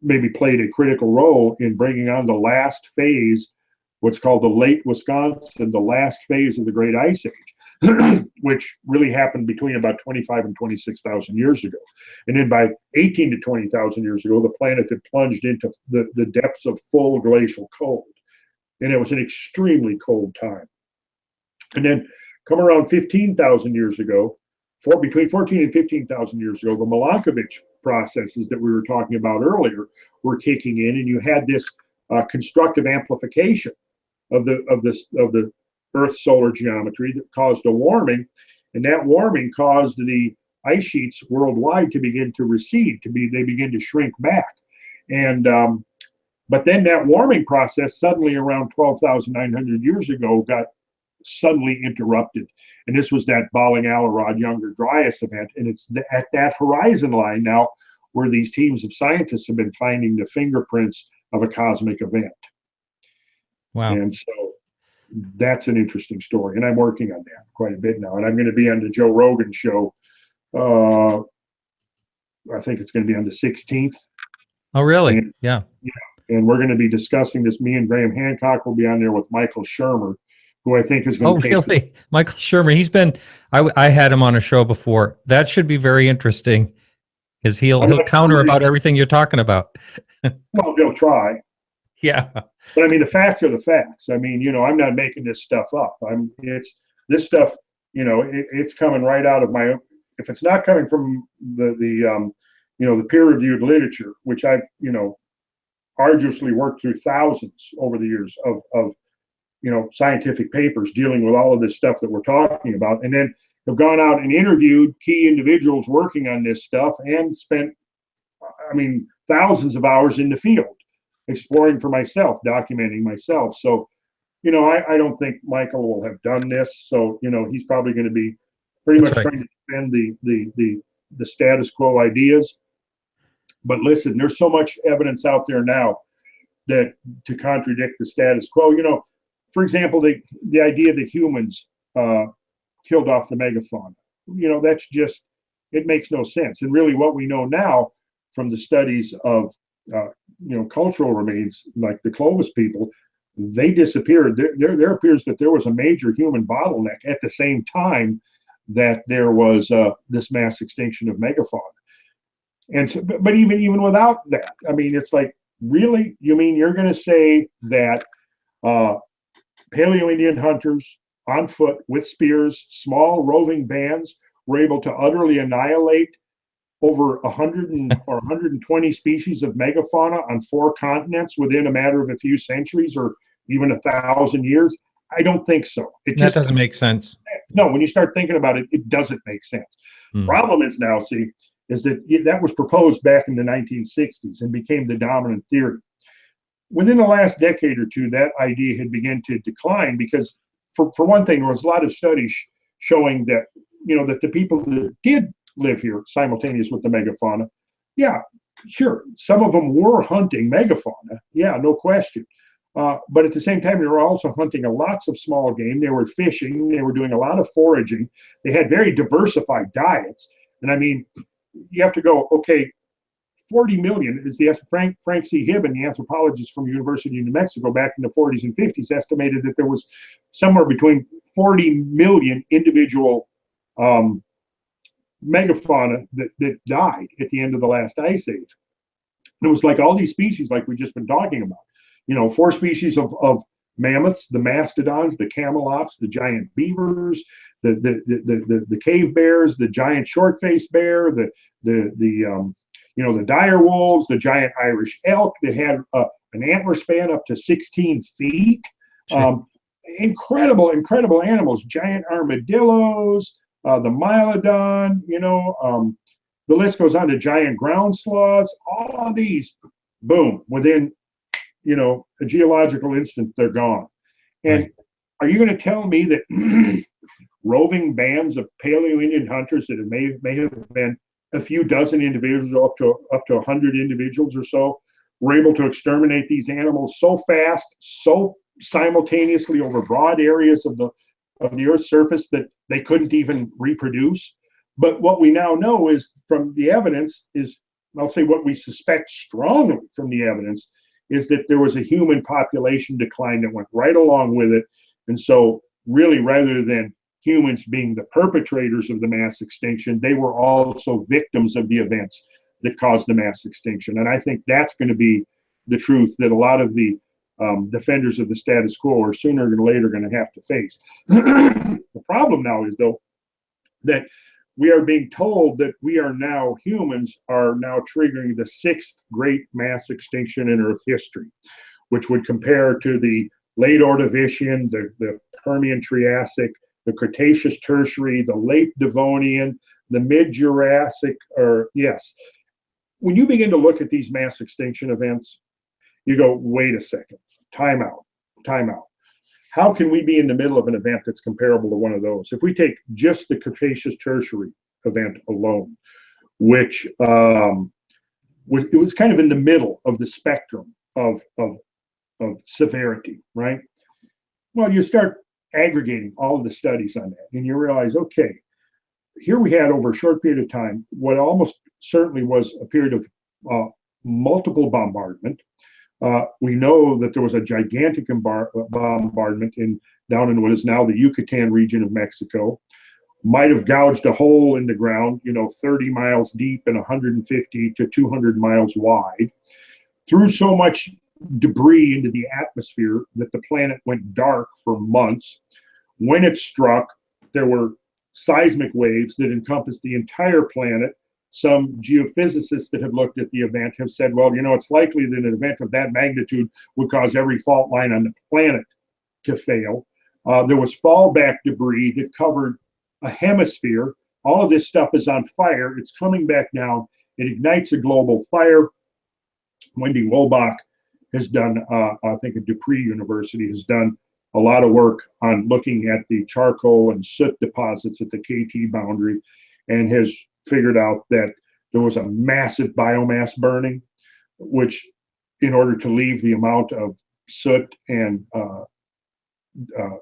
maybe played a critical role in bringing on the last phase, what's called the late Wisconsin, the last phase of the Great Ice Age, which really happened between about 25 and 26,000 years ago. And then by 18 to 20,000 years ago, the planet had plunged into the depths of full glacial cold. And it was an extremely cold time. And then come around 15,000 years ago, between 14 and 15,000 years ago, the Milankovitch processes that we were talking about earlier were kicking in, and you had this constructive amplification of the Earth solar geometry that caused a warming, and that warming caused the ice sheets worldwide to begin to recede, they begin to shrink back. And but then that warming process suddenly around 12,900 years ago got suddenly interrupted. And this was that Balling-Allarod Younger Dryas event. And it's at that horizon line now where these teams of scientists have been finding the fingerprints of a cosmic event. Wow. And so that's an interesting story. And I'm working on that quite a bit now. And I'm going to be on the Joe Rogan show. I think it's going to be on the 16th. Oh, really? And, yeah. And we're going to be discussing this. Me and Graham Hancock will be on there with Michael Shermer, who I think is going to take. Oh, really? Michael Shermer. I had him on a show before. That should be very interesting because he'll counter about everything you're talking about. Well, he'll try. Yeah. But I mean, the facts are the facts. I mean, I'm not making this stuff up. This stuff, it's coming right out of my, if it's not coming from the peer-reviewed literature, which I've, arduously worked through thousands over the years of scientific papers dealing with all of this stuff that we're talking about, and then have gone out and interviewed key individuals working on this stuff and spent, thousands of hours in the field exploring for myself, documenting myself. So, I don't think Michael will have done this. So, he's probably going to be pretty much trying to defend the status quo ideas. But listen, there's so much evidence out there now that to contradict the status quo. For example, the idea that humans killed off the megafauna. That's just, it makes no sense. And really what we know now from the studies of, cultural remains like the Clovis people, they disappeared. There appears that there was a major human bottleneck at the same time that there was this mass extinction of megafauna. And so, but even without that, it's like, really? You mean you're going to say that Paleo-Indian hunters on foot with spears, small roving bands, were able to utterly annihilate over 100 or 120 species of megafauna on 4 continents within a matter of a few centuries or even 1,000 years? I don't think so. That doesn't make sense. No, when you start thinking about it, it doesn't make sense. Problem is now, is that was proposed back in the 1960s and became the dominant theory. Within the last decade or two, that idea had begun to decline because, for one thing, there was a lot of studies showing that, that the people that did live here simultaneous with the megafauna, yeah, sure, some of them were hunting megafauna, yeah, no question. But at the same time, they were also hunting lots of small game. They were fishing. They were doing a lot of foraging. They had very diversified diets. And you have to go, okay, 40 million is the Frank C. Hibben, the anthropologist from the University of New Mexico back in the 40s and 50s, estimated that there was somewhere between 40 million individual megafauna that died at the end of the last ice age. And it was like all these species, like we've just been talking about, 4 species of mammoths, the mastodons, the camelops, the giant beavers, the cave bears, the giant short-faced bear, the dire wolves, the giant Irish elk that had an antler span up to 16 feet. Incredible, incredible animals, giant armadillos, the Mylodon, the list goes on to giant ground sloths. All of these, boom, within, a geological instant, they're gone. And Right. are you going to tell me that roving bands of Paleo-Indian hunters that may have been a few dozen individuals up to 100 individuals or so were able to exterminate these animals so fast, so simultaneously over broad areas of the Earth's surface that they couldn't even reproduce? But what we now know is from the evidence is, I'll say what we suspect strongly from the evidence, is that there was a human population decline that went right along with it. And so really, rather than humans being the perpetrators of the mass extinction, they were also victims of the events that caused the mass extinction. And I think that's going to be the truth that a lot of the defenders of the status quo are sooner than later going to have to face. The problem now is, though, that we are being told that humans are now triggering the 6th great mass extinction in Earth history, which would compare to the late Ordovician, the Permian Triassic, the Cretaceous Tertiary, the late Devonian, the mid-Jurassic, when you begin to look at these mass extinction events, you go, wait a second, time out. How can we be in the middle of an event that's comparable to one of those? If we take just the Cretaceous Tertiary event alone, which it was kind of in the middle of the spectrum of severity, right? Well, you start aggregating all of the studies on that, and you realize, okay, here we had over a short period of time what almost certainly was a period of multiple bombardment. We know that there was a gigantic bombardment down in what is now the Yucatan region of Mexico. Might have gouged a hole in the ground, 30 miles deep and 150 to 200 miles wide. Threw so much debris into the atmosphere that the planet went dark for months. When it struck, there were seismic waves that encompassed the entire planet. Some geophysicists that have looked at the event have said, well, it's likely that an event of that magnitude would cause every fault line on the planet to fail. There was fallback debris that covered a hemisphere. All of this stuff is on fire. It's coming back down. It ignites a global fire. Wendy Wolbach has done, I think at Dupree University, has done a lot of work on looking at the charcoal and soot deposits at the KT boundary, and has figured out that there was a massive biomass burning, which in order to leave the amount of soot and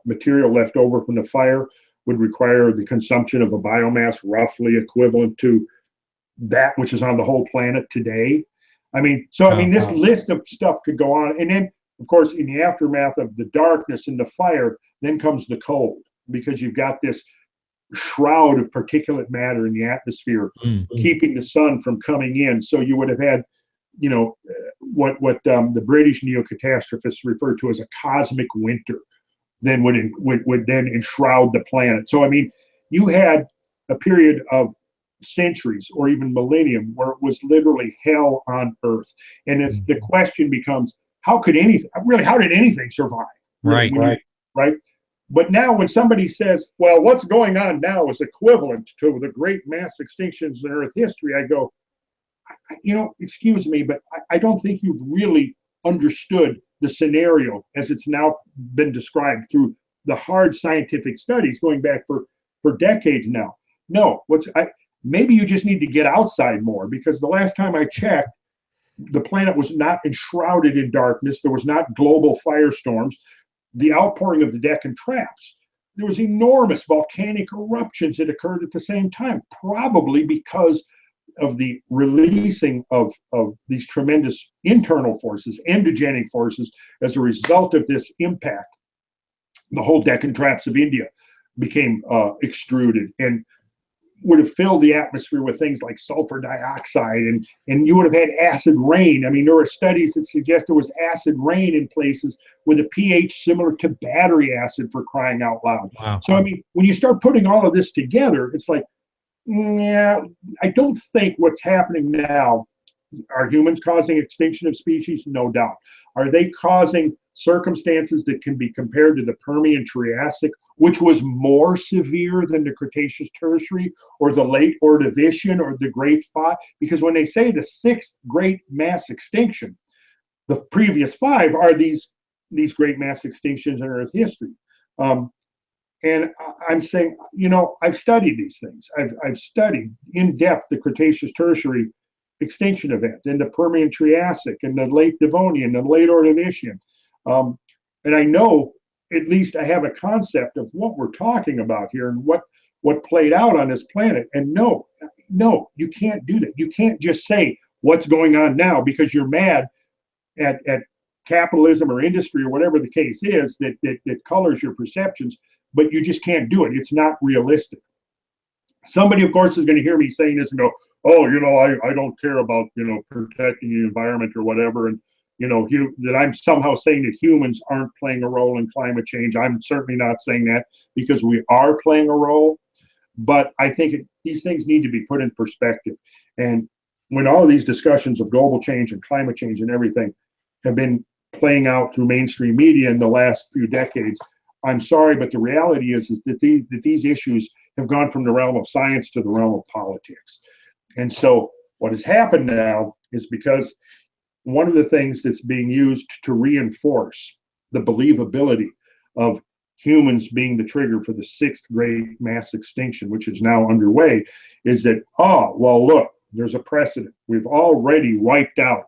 material left over from the fire would require the consumption of a biomass roughly equivalent to that which is on the whole planet today. This list of stuff could go on. And then, of course, in the aftermath of the darkness and the fire, then comes the cold, because you've got this shroud of particulate matter in the atmosphere, keeping the sun from coming in. So you would have had, what the British neo-catastrophists refer to as a cosmic winter, then would then enshroud the planet. So you had a period of centuries or even millennium where it was literally hell on Earth. And the question becomes, how did anything survive? Right. Right. But now when somebody says, well, what's going on now is equivalent to the great mass extinctions in Earth history, I go, excuse me, but I don't think you've really understood the scenario as it's now been described through the hard scientific studies going back for decades now. No, maybe you just need to get outside more, because the last time I checked, the planet was not enshrouded in darkness. There was not global firestorms. The outpouring of the Deccan Traps, there was enormous volcanic eruptions that occurred at the same time, probably because of the releasing of these tremendous internal forces, endogenic forces, as a result of this impact. The whole Deccan Traps of India became extruded and would have filled the atmosphere with things like sulfur dioxide, and you would have had acid rain. There were studies that suggest there was acid rain in places with a pH similar to battery acid, for crying out loud. Wow. So, when you start putting all of this together, it's like, yeah, I don't think what's happening now Are humans causing extinction of species? No doubt. Are they causing circumstances that can be compared to the Permian Triassic, which was more severe than the Cretaceous Tertiary or the late Ordovician or the Great Five? Because when they say the sixth great mass extinction, the previous five are these great mass extinctions in Earth history. And I'm saying, I've studied these things. I've studied in depth the Cretaceous Tertiary extinction event, and the Permian Triassic, and the late Devonian, and the late Ordovician. And I know, at least I have a concept of what we're talking about here and what played out on this planet. And no, you can't do that. You can't just say what's going on now because you're mad at capitalism or industry or whatever the case is that colors your perceptions, but you just can't do it. It's not realistic. Somebody, of course, is going to hear me saying this and go, oh, I don't care about, protecting the environment or whatever. And, that I'm somehow saying that humans aren't playing a role in climate change. I'm certainly not saying that, because we are playing a role. But I think these things need to be put in perspective. And when all of these discussions of global change and climate change and everything have been playing out through mainstream media in the last few decades, I'm sorry, but the reality is that these issues have gone from the realm of science to the realm of politics. And so what has happened now is, because one of the things that's being used to reinforce the believability of humans being the trigger for the sixth great mass extinction, which is now underway, is that, well, look, there's a precedent. We've already wiped out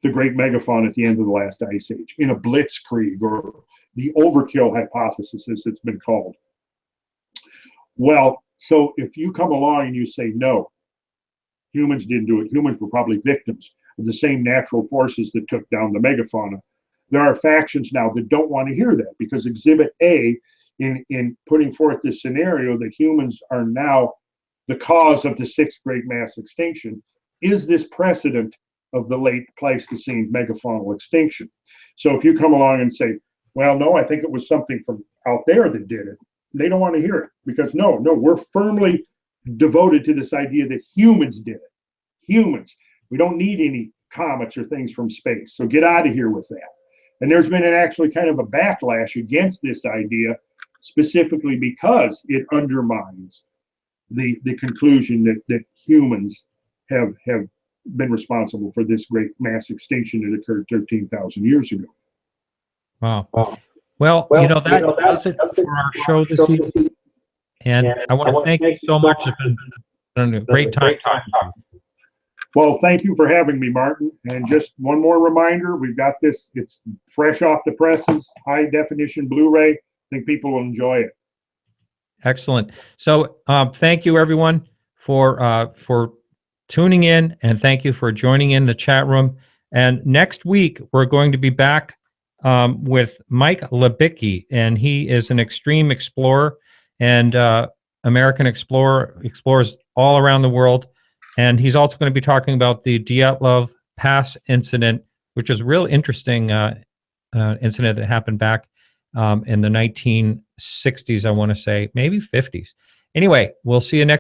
the great megafauna at the end of the last ice age in a blitzkrieg, or the overkill hypothesis, as it's been called. Well, so if you come along and you say, no, humans didn't do it, humans were probably victims of the same natural forces that took down the megafauna, there are factions now that don't want to hear that, because Exhibit A, in putting forth this scenario that humans are now the cause of the sixth great mass extinction, is this precedent of the late Pleistocene megafaunal extinction. So if you come along and say, well, no, I think it was something from out there that did it, they don't want to hear it, because no, we're firmly devoted to this idea that humans did it. Humans. We don't need any comets or things from space. So get out of here with that. And there's been actually kind of a backlash against this idea, specifically because it undermines the conclusion that humans have been responsible for this great mass extinction that occurred 13,000 years ago. Wow. Well, that does it for our show this evening. And I want to thank you so much. It's been a great time talking to you. Well, thank you for having me, Martin. And just one more reminder, we've got this, it's fresh off the presses, high definition Blu-ray. I think people will enjoy it. Excellent. So thank you, everyone, for tuning in, and thank you for joining in the chat room. And next week, we're going to be back with Mike Labicki, and he is an extreme explorer and American explorer, explores all around the world. And he's also going to be talking about the Dyatlov Pass incident, which is a real interesting incident that happened back in the 1960s, I want to say, maybe 50s. Anyway, we'll see you next